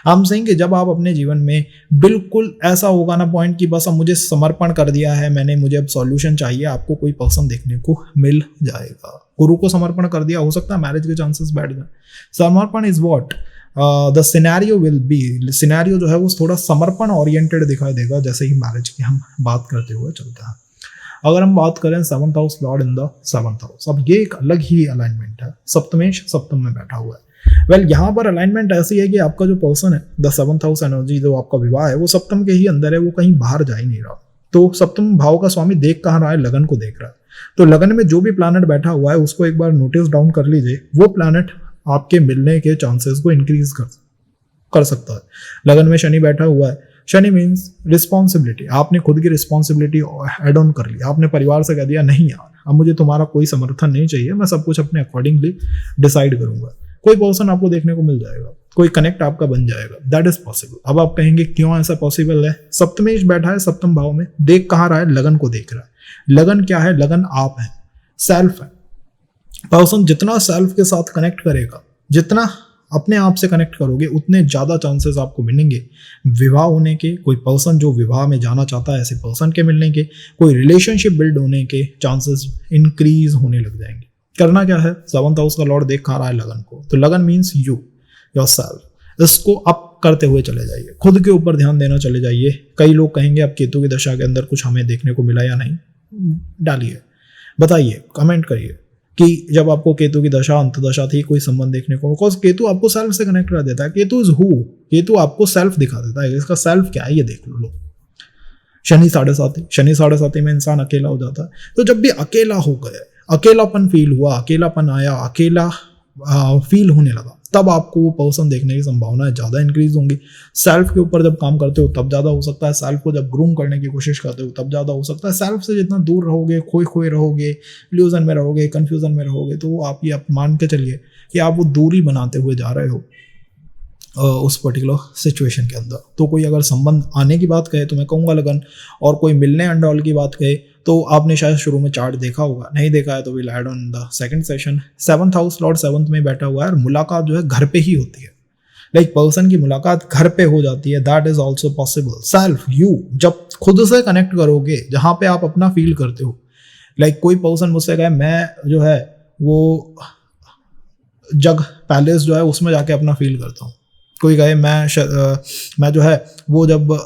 हम कहेंगे जब आप अपने जीवन में बिल्कुल ऐसा होगा ना पॉइंट कि बस अब मुझे समर्पण कर दिया है मैंने, मुझे अब सॉल्यूशन चाहिए, आपको कोई पर्सन देखने को मिल जाएगा। गुरु को समर्पण कर दिया, हो सकता है मैरिज के चांसेस बैठ जाए। समर्पण is what the scenario will be. Scenario जो है वो थोड़ा समर्पण ओरिएंटेड दिखाई देगा जैसे ही मैरिज की हम बात करते हुए चलते हैं। अगर हम बात करें 7th house Lord in the 7th house, अब ये एक अलग ही अलाइनमेंट है। सप्तमेश सप्तम में बैठा हुआ है। यहाँ पर अलाइनमेंट ऐसी है कि आपका जो पर्सन है, द 7th हाउस एनर्जी, जो आपका विवाह है वो सप्तम के ही अंदर है, वो कहीं बाहर जा ही नहीं रहा। तो सप्तम भाव का स्वामी देख कहाँ रहा है, लगन को देख रहा है। तो लगन में जो भी प्लैनेट बैठा हुआ है उसको एक बार नोटिस डाउन कर लीजिए। वो प्लैनेट आपके मिलने के चांसेस को इंक्रीज कर सकता है। लगन में शनि बैठा हुआ है, शनि मीन्स रिस्पॉन्सिबिलिटी। आपने खुद की रिस्पॉन्सिबिलिटी एड ऑन कर ली। आपने परिवार से कह दिया नहीं यार अब मुझे तुम्हारा कोई समर्थन नहीं चाहिए, मैं सब कुछ अपने अकॉर्डिंगली डिसाइड करूंगा। कोई पर्सन आपको देखने को मिल जाएगा, कोई कनेक्ट आपका बन जाएगा। That is possible. अब आप कहेंगे क्यों ऐसा पॉसिबल है? सप्तमेश बैठा है सप्तम भाव में, देख कहाँ रहा है, लगन को देख रहा है। लगन क्या है? लगन आप है, सेल्फ है। पर्सन जितना सेल्फ के साथ कनेक्ट करेगा, जितना अपने आप से कनेक्ट करोगे, उतने ज़्यादा चांसेस आपको मिलेंगे विवाह होने के। कोई पर्सन जो विवाह में जाना चाहता है ऐसे पर्सन के मिलने के, कोई रिलेशनशिप बिल्ड होने के चांसेस इंक्रीज होने लग जाएंगे। करना क्या है? 7th हाउस का लॉर्ड देख खा रहा है लगन को, तो लगन मीन्स यू, योर सेल्फ। इसको आप करते हुए चले जाइए, खुद के ऊपर ध्यान देना चले जाइए। कई लोग कहेंगे अब केतु की दशा के अंदर कुछ हमें देखने को मिला या नहीं, डालिए, बताइए, कमेंट करिए कि जब आपको केतु की दशा अंतदशा थी कोई संबंध देखने को, बिकॉज केतु आपको सेल्फ से कनेक्ट कर देता है। केतु इज हु, केतु आपको सेल्फ दिखा देता है, इसका सेल्फ क्या है ये देख लो। शनि 7.5 में इंसान अकेला हो जाता है। तो जब भी अकेला हो गए, अकेलापन फील हुआ, अकेलापन आया, अकेला फील होने लगा, तब आपको वो पर्सन देखने की संभावना ज़्यादा इंक्रीज होंगी। सेल्फ के ऊपर जब काम करते हो तब ज़्यादा हो सकता है, सेल्फ को जब ग्रूम करने की कोशिश करते हो तब ज़्यादा हो सकता है। सेल्फ से जितना दूर रहोगे, खोए रहोगे, इल्यूजन में रहोगे, कन्फ्यूजन में रहोगे, तो आप ये मान के चलिए कि आप वो दूरी बनाते हुए जा रहे हो उस पर्टिकुलर सिचुएशन के अंदर। तो कोई अगर संबंध आने की बात कहे तो मैं कहूँगा लगन, और कोई मिलने एंड ऑल की बात कहे तो आपने शायद शुरू में चार्ट देखा होगा, नहीं देखा है तो will add on the second session. 7th house Lord 7th में बैठा हुआ है और मुलाकात जो है घर पे ही होती है, लाइक पर्सन की मुलाकात घर पे हो जाती है। That is also possible. Self you जब खुद से कनेक्ट करोगे, जहाँ पे आप अपना फील करते हो, लाइक कोई पर्सन मुझसे कहे मैं जो है वो जग पैलेस जो है उसमें जाके अपना फील करता हूँ, कोई कहे मैं जो है वो जब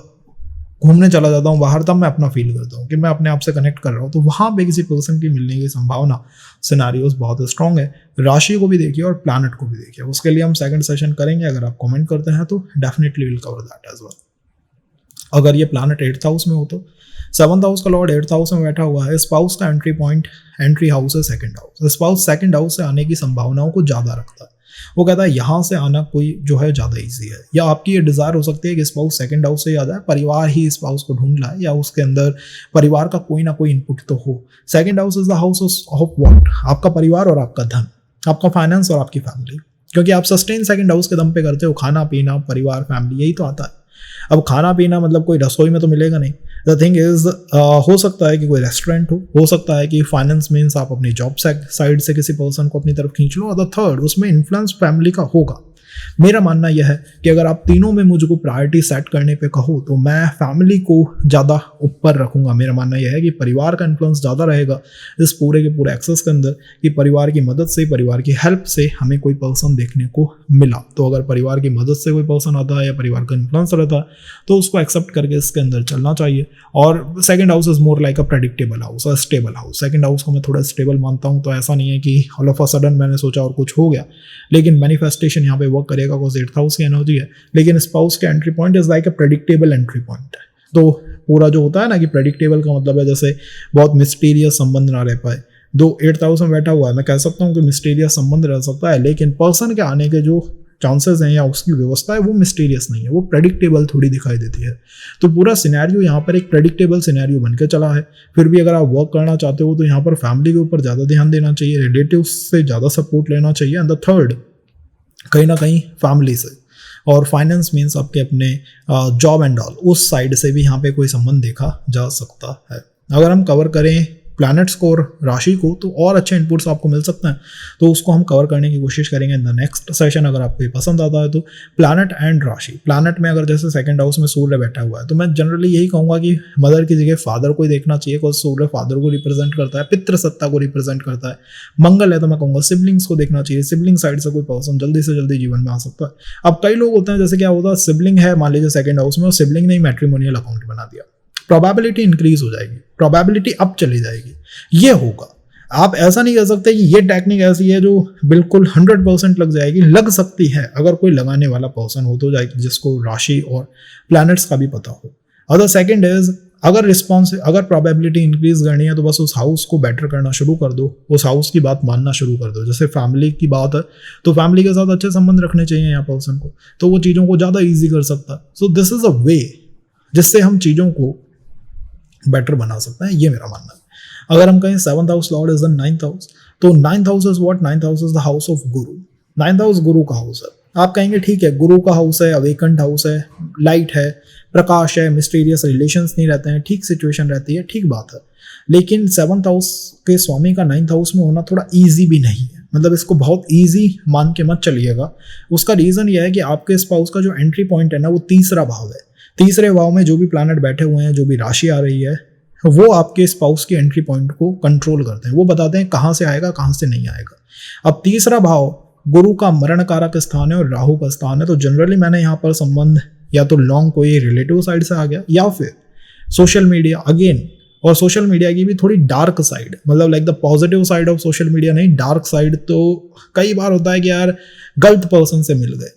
घूमने चला जाता हूँ बाहर तब मैं अपना फील करता हूँ कि मैं अपने आप से कनेक्ट कर रहा हूँ, तो वहाँ पे किसी पर्सन की मिलने की संभावना, सिनारियोज बहुत स्ट्रांग है। राशि को भी देखिए और प्लैनेट को भी देखिए, उसके लिए हम सेकंड सेशन करेंगे। अगर आप कमेंट करते हैं तो definitely will cover that as well. अगर ये प्लैनेट 8th हाउस में हो तो 7th हाउस का लॉर्ड 8th हाउस में बैठा हुआ है। स्पाउस का एंट्री पॉइंट, एंट्री हाउस है 2nd house. Spouse 2nd house से आने की संभावनाओं को ज़्यादा रखता है। वो कहता है यहाँ से आना कोई जो है ज़्यादा इजी है, या आपकी ये डिज़ायर हो सकती है कि स्पाउस 2nd हाउस से ज़्यादा है, परिवार ही स्पाउस को ढूंढ लाए या उसके अंदर परिवार का कोई ना कोई इनपुट तो हो। 2nd house is the house of what, आपका परिवार और आपका धन, आपका फाइनेंस और आपकी फैमिली, क्योंकि आप सस्टेन 2nd हाउस के दम पे करते हो। खाना पीना, परिवार, फैमिली, यही तो आता है। अब खाना पीना मतलब कोई रसोई में तो मिलेगा नहीं। द थिंग इज हो सकता है कि कोई रेस्टोरेंट हो सकता है कि फाइनेंस मीन्स आप अपनी जॉब साइड से किसी पर्सन को अपनी तरफ खींच लो, और द थर्ड उसमें इन्फ्लुएंस फैमिली का होगा। मेरा मानना यह है कि अगर आप तीनों में मुझको प्रायोरिटी सेट करने पे कहो तो मैं फैमिली को ज़्यादा ऊपर रखूंगा। मेरा मानना यह है कि परिवार का इन्फ्लुएंस ज़्यादा रहेगा इस पूरे के पूरे एक्सेस के अंदर, कि परिवार की मदद से, परिवार की हेल्प से हमें कोई पर्सन देखने को मिला। तो अगर परिवार की मदद से कोई पर्सन आता है या परिवार का इन्फ्लुएंस रहता है तो उसको एक्सेप्ट करके इसके अंदर चलना चाहिए। और 2nd house is more like a predictable house, a stable house. 2nd house को मैं थोड़ा स्टेबल मानता हूँ, तो ऐसा नहीं है कि ऑल ऑफ अ सडन मैंने सोचा और कुछ हो गया, लेकिन मैनिफेस्टेशन यहाँ पे वर्क करेगा बिकॉज 8th हाउस की एनर्जी है। लेकिन स्पाउस का entry point is like a predictable entry point. तो पूरा जो होता है ना कि प्रेडिक्टेबल का मतलब है जैसे बहुत मिस्टीरियस संबंध ना रह पाए। 8th हाउस में बैठा हुआ है, मैं कह सकता हूँ कि मिस्टीरियस संबंध रह सकता है, लेकिन पर्सन के आने के जो चांसेस हैं या उसकी व्यवस्था है वो मिस्टीरियस नहीं है, वो प्रेडिक्टेबल थोड़ी दिखाई देती है। तो पूरा सिनेरियो यहाँ पर एक प्रेडिक्टेबल सिनेरियो बनकर चला है। फिर भी अगर आप वर्क करना चाहते हो तो यहाँ पर फैमिली के ऊपर ज़्यादा ध्यान देना चाहिए, रिलेटिव्स से ज़्यादा सपोर्ट लेना चाहिए, एंड द थर्ड कहीं ना कहीं फैमिली से, और फाइनेंस मीन्स आपके अपने जॉब एंड ऑल, उस साइड से भी यहाँ पे कोई संबंध देखा जा सकता है। अगर हम कवर करें प्लैनेट्स को और राशि को तो और अच्छे इनपुट्स आपको मिल सकते हैं, तो उसको हम कवर करने की कोशिश करेंगे इन द नेक्स्ट सेशन। अगर आपको ये पसंद आता है तो प्लैनेट एंड राशि। प्लैनेट में अगर जैसे 2nd हाउस में सूर्य बैठा हुआ है तो मैं जनरली यही कहूँगा कि मदर की जगह फादर को ही देखना चाहिए, बिकॉज सूर्य फादर को रिप्रेजेंट करता है, पितृ सत्ता को रिप्रेजेंट करता है। मंगल है तो मैं कहूँगा सिबलिंग्स को देखना चाहिए, सिबलिंग साइड से कोई पर्सन जल्दी से जल्दी जीवन में आ सकता है। अब कई लोग होते हैं जैसे क्या होता है, सिबलिंग है मान लीजिए 2nd हाउस में और सिबलिंग ने मैट्रिमोनियल अकाउंट बना दिया, प्रोबेबिलिटी इंक्रीज हो जाएगी, प्रोबेबिलिटी अप चली जाएगी, ये होगा। आप ऐसा नहीं कह सकते कि ये टेक्निक ऐसी है जो बिल्कुल 100% लग जाएगी, लग सकती है अगर कोई लगाने वाला पर्सन हो तो जाएगी जिसको राशि और प्लैनेट्स का भी पता हो। अदर सेकंड इज अगर प्रोबेबिलिटी इंक्रीज करनी है तो बस उस हाउस को बेटर करना शुरू कर दो, उस हाउस की बात मानना शुरू कर दो। जैसे फैमिली की बात है तो फैमिली के साथ अच्छे संबंध रखने चाहिए यहाँ पर्सन को, तो वो चीज़ों को ज़्यादा ईजी कर सकता है। सो दिस इज अ वे जिससे हम चीज़ों को बेटर बना सकते हैं, ये मेरा मानना है। अगर हम कहें 7th house Lord is the 9th house, तो 9th house is what, 9th house is the house of Guru. 9th house गुरु का हाउस है। आप कहेंगे ठीक है, गुरु का हाउस है, अवेकंड हाउस है, लाइट है, प्रकाश है, मिस्टीरियस रिलेशंस नहीं रहते हैं, ठीक सिचुएशन रहती है, ठीक बात है। लेकिन 7th हाउस के स्वामी का 9th हाउस में होना थोड़ा ईजी भी नहीं है, मतलब इसको बहुत ईजी मान के मत चलिएगा। उसका रीज़न यह है कि आपके स्पाउस का जो एंट्री पॉइंट है ना वो तीसरा भाव है। तीसरे भाव में जो भी प्लैनेट बैठे हुए हैं, जो भी राशि आ रही है, वो आपके स्पाउस के एंट्री पॉइंट को कंट्रोल करते हैं। वो बताते हैं कहाँ से आएगा, कहाँ से नहीं आएगा। अब तीसरा भाव गुरु का मरण कारक स्थान है और राहु का स्थान है, तो जनरली मैंने यहाँ पर संबंध या तो लॉन्ग कोई रिलेटिव साइड से आ गया या फिर सोशल मीडिया अगेन, और सोशल मीडिया की भी थोड़ी डार्क साइड, मतलब like the positive side of social media नहीं, डार्क साइड। तो कई बार होता है कि यार गलत पर्सन से मिल गए,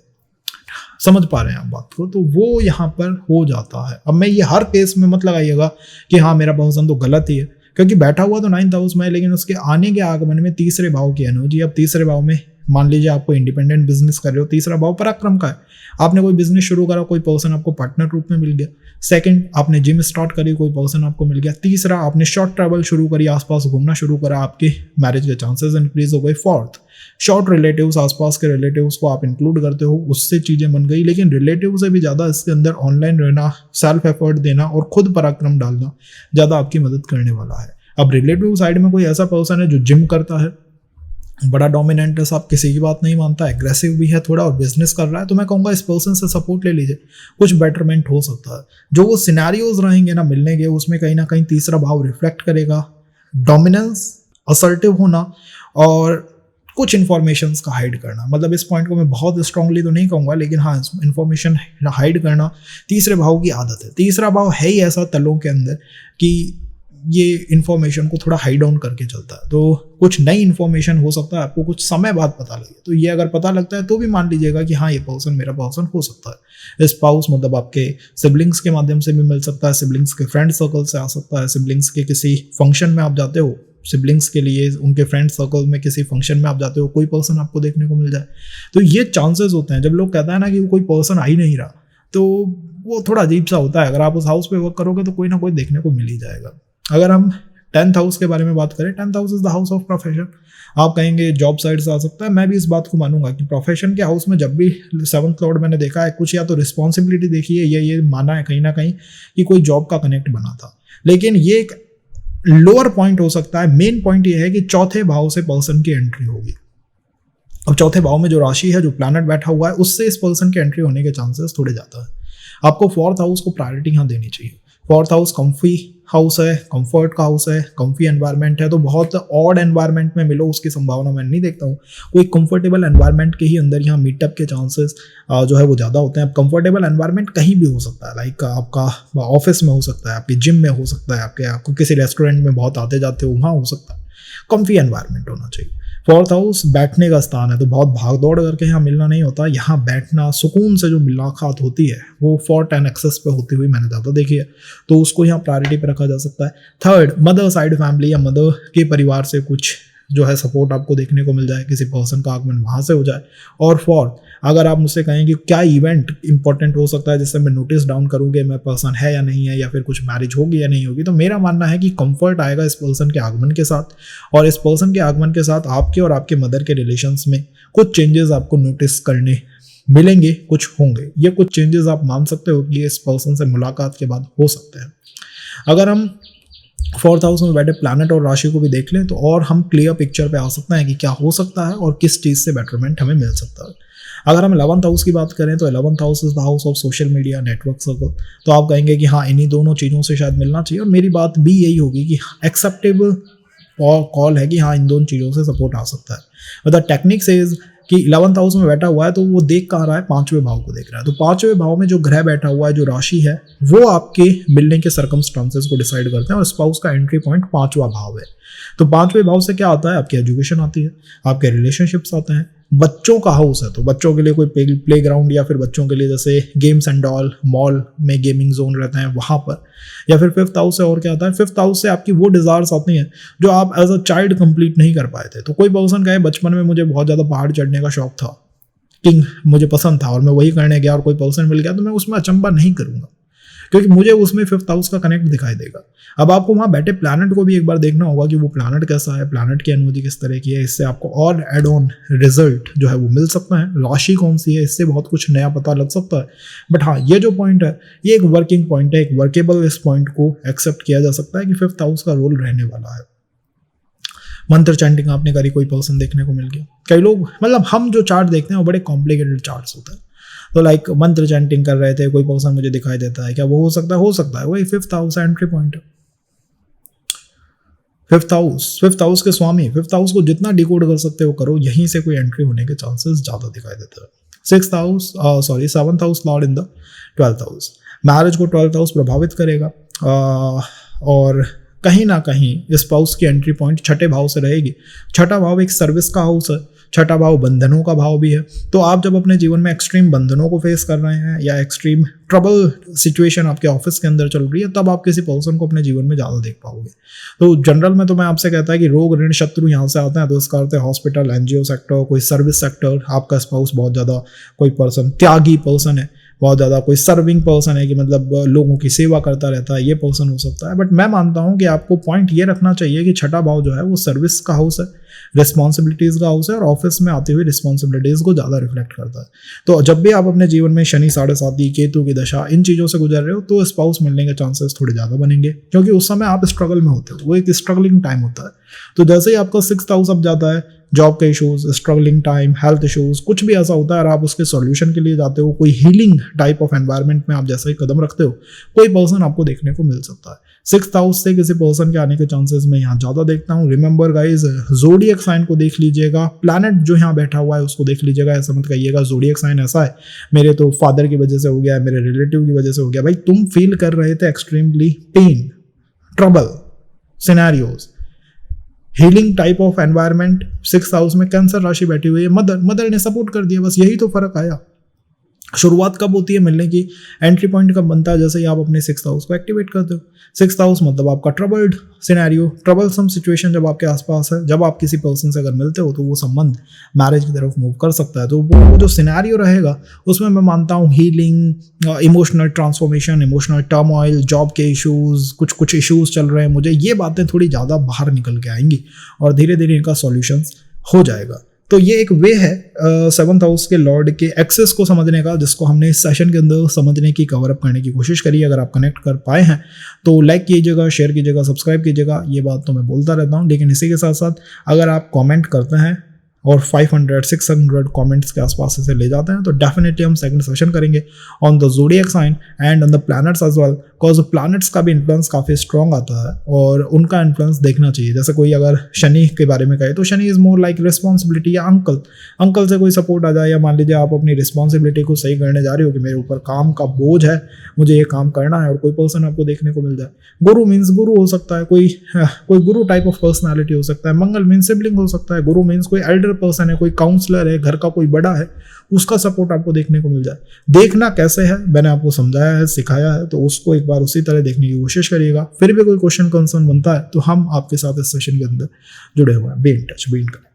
समझ पा रहे हैं आप बात को, तो वो यहाँ पर हो जाता है। अब मैं ये हर केस में मत लगाइएगा कि हाँ मेरा पर्सन तो गलत ही है, क्योंकि बैठा हुआ तो 9th हाउस में है, लेकिन उसके आने के आगमन में तीसरे भाव की एनर्जी। अब तीसरे भाव में मान लीजिए आपको इंडिपेंडेंट बिजनेस कर रहे हो, तीसरा भाव पराक्रम का है, आपने कोई बिजनेस शुरू करा, कोई पर्सन आपको पार्टनर रूप में मिल गया। सेकंड, आपने जिम स्टार्ट करी, कोई पर्सन आपको मिल गया। तीसरा, आपने शॉर्ट ट्रैवल शुरू करी, आसपास घूमना शुरू करा, आपके मैरिज के चांसेस इंक्रीज हो गए। फोर्थ, शॉर्ट रिलेटिव्स, आसपास के रिलेटिव्स को आप इंक्लूड करते हो, उससे चीजें बन गई। लेकिन रिलेटिव से भी ज्यादा इसके अंदर ऑनलाइन रहना, सेल्फ एफर्ट देना और खुद पराक्रम डालना ज्यादा आपकी मदद करने वाला है। अब रिलेटिव साइड में कोई ऐसा पर्सन है जो जिम करता है, बड़ा डोमिनेंट है, साहब किसी की बात नहीं मानता, एग्रेसिव भी है थोड़ा और बिजनेस कर रहा है, तो मैं कहूँगा इस पर्सन से सपोर्ट ले लीजिए, कुछ बेटरमेंट हो सकता है। जो वो सिनेरियोज रहेंगे ना मिलने के, उसमें कहीं ना कहीं तीसरा भाव रिफ्लेक्ट करेगा, डोमिनेंस, असर्टिव होना और कुछ इन्फॉर्मेशन का हाइड करना। मतलब इस पॉइंट को मैं बहुत स्ट्रांगली तो नहीं कहूँगा, लेकिन हाँ इन्फॉर्मेशन हाइड करना तीसरे भाव की आदत है। तीसरा भाव है ही ऐसा तलों के अंदर कि ये इन्फॉर्मेशन को थोड़ा हाइड डाउन करके चलता है, तो कुछ नई इन्फॉर्मेशन हो सकता है आपको कुछ समय बाद पता लगे, तो ये अगर पता लगता है तो भी मान लीजिएगा कि हाँ ये पर्सन मेरा पर्सन हो सकता है। स्पाउस मतलब आपके सिबलिंग्स के माध्यम से भी मिल सकता है, सिबलिंग्स के फ्रेंड सर्कल से आ सकता है, सिबलिंग्स के किसी फंक्शन में आप जाते हो, सिबलिंग्स के लिए उनके फ्रेंड सर्कल में किसी फंक्शन में आप जाते हो, कोई पर्सन आपको देखने को मिल जाए, तो ये चांसेस होते हैं। जब लोग कहता है ना कि कोई पर्सन आ ही नहीं रहा, तो वो थोड़ा अजीब सा होता है। अगर आप उस हाउस पे वर्क करोगे तो कोई ना कोई देखने को मिल ही जाएगा। अगर हम 10th हाउस के बारे में बात करें, 10th house is the house of profession. आप कहेंगे जॉब साइड से आ सकता है, मैं भी इस बात को मानूंगा कि प्रोफेशन के हाउस में जब भी 7th लॉर्ड मैंने देखा है, कुछ या तो रिस्पॉन्सिबिलिटी देखी है, ये माना है कहीं ना कहीं कि कोई जॉब का कनेक्ट बना था। लेकिन ये एक लोअर पॉइंट हो सकता है, मेन पॉइंट ये है कि चौथे भाव से पर्सन की एंट्री होगी। अब चौथे भाव में जो राशि है, जो प्लैनेट बैठा हुआ है, उससे इस पर्सन के एंट्री होने के चांसेस थोड़े ज्यादा है। आपको 4th हाउस को प्रायोरिटी यहाँ देनी चाहिए। 4th हाउस कंफी हाउस है, कंफर्ट का हाउस है, कंफी एनवायरनमेंट है, तो बहुत ऑड एनवायरनमेंट में मिलो उसकी संभावना मैं नहीं देखता हूँ। कोई कंफर्टेबल एनवायरनमेंट के ही अंदर यहाँ मीटअप के चांसेस जो है वो ज़्यादा होते हैं। अब कंफर्टेबल एनवायरनमेंट कहीं भी हो सकता है, लाइक आपका ऑफिस में हो सकता है, आपके जिम में हो सकता है, आपको किसी रेस्टोरेंट में बहुत आते जाते हो वहाँ हो सकता है। कंफी एनवायरनमेंट होना चाहिए। 4th हाउस बैठने का स्थान है, तो बहुत भाग दौड़ करके यहाँ मिलना नहीं होता। यहाँ बैठना, सुकून से जो मुलाकात होती है वो फोर्ट एंड एक्सेस पे होती हुई मैंने ज़्यादा देखी है, तो उसको यहाँ प्रायोरिटी पे रखा जा सकता है। 3rd, मदर साइड फैमिली या मदर के परिवार से कुछ जो है सपोर्ट आपको देखने को मिल जाए, किसी पर्सन का आगमन वहाँ से हो जाए। और 4th, अगर आप मुझसे कहें कि क्या इवेंट इंपॉर्टेंट हो सकता है जिससे मैं नोटिस डाउन करूँगी मैं पर्सन है या नहीं है, या फिर कुछ मैरिज होगी या नहीं होगी, तो मेरा मानना है कि कंफर्ट आएगा इस पर्सन के आगमन के साथ, और इस पर्सन के आगमन के साथ आपके और आपके मदर के रिलेशंस में कुछ चेंजेस आपको नोटिस करने मिलेंगे, कुछ होंगे। ये कुछ चेंजेस आप मान सकते हो कि इस पर्सन से मुलाकात के बाद हो सकते हैं। अगर हम 4th हाउस में बैठे प्लैनेट और राशि को भी देख लें तो और हम क्लियर पिक्चर पे आ सकते हैं कि क्या हो सकता है और किस चीज़ से बेटरमेंट हमें मिल सकता है। अगर हम 11th हाउस की बात करें तो 11th house is the house of social media, network circle, तो आप कहेंगे कि हाँ इन्हीं दोनों चीज़ों से शायद मिलना चाहिए, और मेरी बात भी यही होगी कि एक्सेप्टेबल कॉल है कि हाँ इन दोनों चीज़ों से सपोर्ट आ सकता है। द टेक्निक सेज कि 11th हाउस में बैठा हुआ है तो वो देख कहाँ रहा है, 5वें भाव को देख रहा है, तो 5वें भाव में जो ग्रह बैठा हुआ है, जो राशि है, वो आपके मिलने के सर्कमस्टांसेस को डिसाइड करते हैं, और स्पाउस का एंट्री पॉइंट 5वां भाव है। तो 5वें भाव से क्या आता है, आपकी एजुकेशन आती है, आपके रिलेशनशिप्स आते हैं, बच्चों का हाउस है, तो बच्चों के लिए कोई प्ले ग्राउंड या फिर बच्चों के लिए जैसे गेम्स एंड ऑल, मॉल में गेमिंग जोन रहते हैं वहाँ पर, या फिर 5th हाउस से और क्या आता है, 5th हाउस से आपकी वो डिज़ायर्स आती हैं जो आप एज अ चाइल्ड कंप्लीट नहीं कर पाए थे। तो कोई पर्सन कहे बचपन में मुझे बहुत ज़्यादा पहाड़ चढ़ने का शौक था, किंग मुझे पसंद था और मैं वही करने गया और कोई पर्सन मिल गया, तो मैं उसमें अचंबा नहीं करूँगा क्योंकि मुझे उसमें 5th हाउस का कनेक्ट दिखाई देगा। अब आपको वहाँ बैठे प्लैनेट को भी एक बार देखना होगा कि वो प्लैनेट कैसा है, प्लैनेट की एनर्जी किस तरह की है, इससे आपको और एड ऑन रिजल्ट जो है वो मिल सकता है। राशि कौन सी है, इससे बहुत कुछ नया पता लग सकता है। बट हाँ, ये जो पॉइंट है ये एक वर्किंग पॉइंट है, एक वर्केबल इस पॉइंट को एक्सेप्ट किया जा सकता है कि 5th हाउस का रोल रहने वाला है। मंत्र चैंटिंग आपने करी, कोई पर्सन देखने को मिल गया। कई लोग, मतलब हम जो चार्ट देखते हैं वो बड़े कॉम्प्लिकेटेड चार्ट्स होते हैं, तो लाइक मंत्र चैंटिंग कर रहे थे, कोई पर्सन मुझे दिखाई देता है, क्या वो हो सकता है? हो सकता है, वही 5th हाउस एंट्री पॉइंट है। फिफ्थ हाउस के स्वामी, फिफ्थ हाउस को जितना डिकोड कर सकते हो करो, यहीं से कोई एंट्री होने के चांसेस ज्यादा दिखाई देते हैं। Sixth house seventh house Lord in the 12th house, marriage को 12th हाउस प्रभावित करेगा, और कहीं ना कहीं स्पाउस की एंट्री पॉइंट छठे भाव से रहेगी। छठा भाव एक सर्विस का हाउस है, छठा भाव बंधनों का भाव भी है। तो आप जब अपने जीवन में एक्सट्रीम बंधनों को फेस कर रहे हैं या एक्सट्रीम ट्रबल सिचुएशन आपके ऑफिस के अंदर चल रही है, तब आप किसी पर्सन को अपने जीवन में ज़्यादा देख पाओगे। तो जनरल में तो मैं आपसे कहता है कि रोग ऋण शत्रु यहाँ से आते हैं, तो इसका अर्थ है हॉस्पिटल, एनजीओ सेक्टर, कोई सर्विस सेक्टर, आपका स्पाउस बहुत ज़्यादा कोई पर्सन त्यागी पर्सन है, बहुत ज़्यादा कोई सर्विंग पर्सन है कि मतलब लोगों की सेवा करता रहता है, ये पर्सन हो सकता है। बट मैं मानता हूँ कि आपको पॉइंट ये रखना चाहिए कि छठा भाव जो है वो सर्विस का हाउस है, रिस्पॉन्सिबिलिटीज़ का हाउस है, और ऑफिस में आती हुई रिस्पॉन्सिबिलिटीज़ को ज़्यादा रिफ्लेक्ट करता है। तो जब भी आप अपने जीवन में शनि 7.5 केतु की दशा इन चीज़ों से गुजर रहे हो, तो स्पाउस मिलने के चांसेस थोड़े ज़्यादा बनेंगे, क्योंकि उस समय आप स्ट्रगल में होते हो, वो एक स्ट्रगलिंग टाइम होता है। तो जैसे ही आपका 6th हाउस अब जाता है, जॉब के issues, struggling time, health issues, कुछ भी ऐसा होता है और आप उसके सॉल्यूशन के लिए जाते हो, कोई हीलिंग टाइप ऑफ एनवायरनमेंट में आप जैसे ही कदम रखते हो, कोई पर्सन आपको देखने को मिल सकता है। 6th हाउस से किसी पर्सन के आने के चांसेस मैं यहाँ ज़्यादा देखता हूँ। रिमेंबर गाइज, ज़ोडिएक साइन को देख लीजिएगा, प्लैनेट जो यहाँ बैठा हुआ है उसको देख लीजिएगा। ऐसा मत कहिएगा ज़ोडिएक साइन ऐसा है, मेरे तो फादर की वजह से हो गया, मेरे रिलेटिव की वजह से हो गया। भाई तुम फील कर रहे थे extremely pain, trouble, scenarios, healing type of environment. 6th house में कैंसर राशि बैठी हुई है, मदर ने सपोर्ट कर दिया, बस यही तो फर्क आया। शुरुआत कब होती है मिलने की, एंट्री पॉइंट कब बनता है, जैसे ही आप अपने 6th हाउस को एक्टिवेट करते हो। 6th हाउस मतलब आपका ट्रबल्ड सिनेरियो, ट्रबलसम सिचुएशन जब आपके आसपास है, जब आप किसी पर्सन से अगर मिलते हो तो वो संबंध मैरिज की तरफ मूव कर सकता है। तो वो जो सिनेरियो रहेगा उसमें मैं मानता हूँ healing, emotional transformation, emotional turmoil, job के इशूज़, कुछ इशूज़ चल रहे हैं मुझे, ये बातें थोड़ी ज़्यादा बाहर निकल के आएंगी और धीरे धीरे इनका सॉल्यूशंस हो जाएगा। तो ये एक वे है 7th हाउस के लॉर्ड के एक्सेस को समझने का, जिसको हमने इस सेशन के अंदर समझने की, कवर अप करने की कोशिश करी। अगर आप कनेक्ट कर पाए हैं तो लाइक कीजिएगा, शेयर कीजिएगा, सब्सक्राइब कीजिएगा। ये बात तो मैं बोलता रहता हूँ, लेकिन इसी के साथ साथ अगर आप कमेंट करते हैं और 500-600 कमेंट्स के आसपास इसे ले जाते हैं, तो डेफिनेटली हम सेकंड सेशन करेंगे on the zodiac sign and on the planets as well, because planets का भी इन्फ्लुएंस काफ़ी स्ट्रॉन्ग आता है और उनका इन्फ्लुएंस देखना चाहिए। जैसे कोई अगर शनि के बारे में कहे तो Shani is more like responsibility, या अंकल से कोई सपोर्ट आ जाए, या मान लीजिए आप अपनी रिस्पॉन्सिबिलिटी को सही करने जा रहे हो कि मेरे ऊपर काम का बोझ है, मुझे ये काम करना है, और कोई पर्सन आपको देखने को मिल जाए। गुरु मीन्स गुरु हो सकता है, कोई गुरु टाइप ऑफ पर्सनैलिटी हो सकता है। मंगल मीन्स सिबलिंग हो सकता है। गुरु मीन्स कोई एल्डर पर्सन है, कोई काउंसलर है, घर का कोई बड़ा है, उसका सपोर्ट आपको देखने को मिल जाए। देखना कैसे है मैंने आपको समझाया है, सिखाया है, तो उसको एक बार उसी तरह देखने की कोशिश करिएगा। फिर भी कोई क्वेश्चन कंसर्न बनता है तो हम आपके साथ इस सेशन के अंदर जुड़े हुए हैं। Be in touch, be in connect.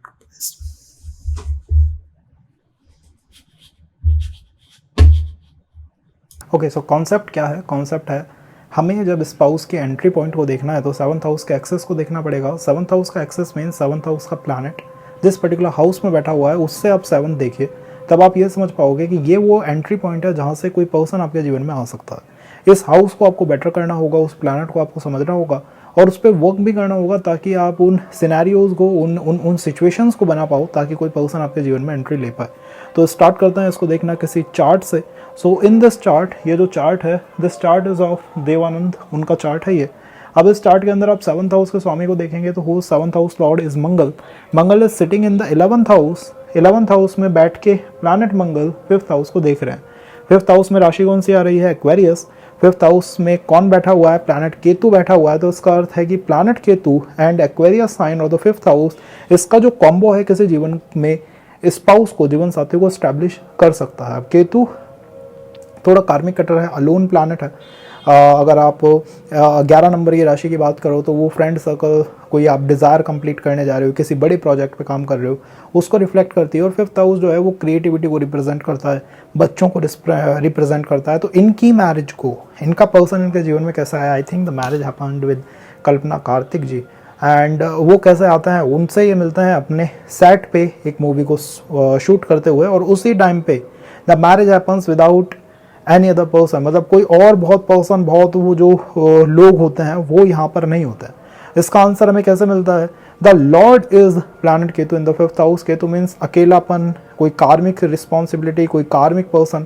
Okay, so concept क्या है? कॉन्सेप्ट है हमें जब स्पाउस के एंट्री पॉइंट को देखना है तो 7th हाउस के एक्सेस को देखना पड़ेगा। 7th हाउस का एक्सेस मीन 7th हाउस का प्लैनेट जिस पर्टिकुलर हाउस में बैठा हुआ है उससे आप 7 देखिए, तब आप ये समझ पाओगे कि ये वो एंट्री पॉइंट है जहाँ से कोई पर्सन आपके जीवन में आ सकता है। इस हाउस को आपको बेटर करना होगा, उस प्लैनेट को आपको समझना होगा और उस पर वर्क भी करना होगा ताकि आप उन सिनेरियोज़ को, उन सिचुएशंस को बना पाओ ताकि कोई पर्सन आपके जीवन में एंट्री ले पाए। तो स्टार्ट करते हैं इसको देखना किसी चार्ट से। सो इन दिस चार्ट, ये जो चार्ट है, this chart is of Dev Anand, उनका चार्ट है ये। अब इस चार्ट के अंदर आप 7th हाउस के स्वामी को देखेंगे तो हो 7th house Lord is Mangal. Mangal is sitting in the 11th house. 11th house में बैठ के प्लैनेट मंगल 5th हाउस को देख रहे हैं। 5th हाउस में राशि कौन सी आ रही है? एक्वेरियस। 5th हाउस में कौन बैठा हुआ है? प्लैनेट केतु बैठा हुआ है। तो इसका अर्थ है कि planet Ketu and Aquarius sign और द 5th हाउस, इसका जो कॉम्बो है किसी जीवन में स्पाउस को, जीवन साथी को स्टैब्लिश कर सकता है। केतु थोड़ा कार्मिक कटर है, अलोन प्लैनेट है। अगर आप 11 नंबर की राशि की बात करो तो वो फ्रेंड सर्कल, कोई आप डिज़ायर कंप्लीट करने जा रहे हो, किसी बड़े प्रोजेक्ट पे काम कर रहे हो, उसको रिफ्लेक्ट करती है। और 5th हाउस जो है वो क्रिएटिविटी को रिप्रेजेंट करता है, बच्चों को रिप्रेजेंट करता है। तो इनकी मैरिज को, इनका पर्सन इनके जीवन में कैसा है? I think the marriage happened with Kalpana Kartik ji. And वो कैसे आता है? उनसे ये मिलते हैं अपने सेट पे एक मूवी को शूट करते हुए, और उसी टाइम पे the marriage happens without any other person, मतलब कोई और बहुत पर्सन, बहुत वो जो लोग होते हैं वो यहाँ पर नहीं होते हैं। इसका आंसर हमें कैसे मिलता है? The Lord is planet Ketu in the 5th house. Ketu means अकेलापन, कोई कार्मिक रिस्पॉन्सिबिलिटी, कोई कार्मिक पर्सन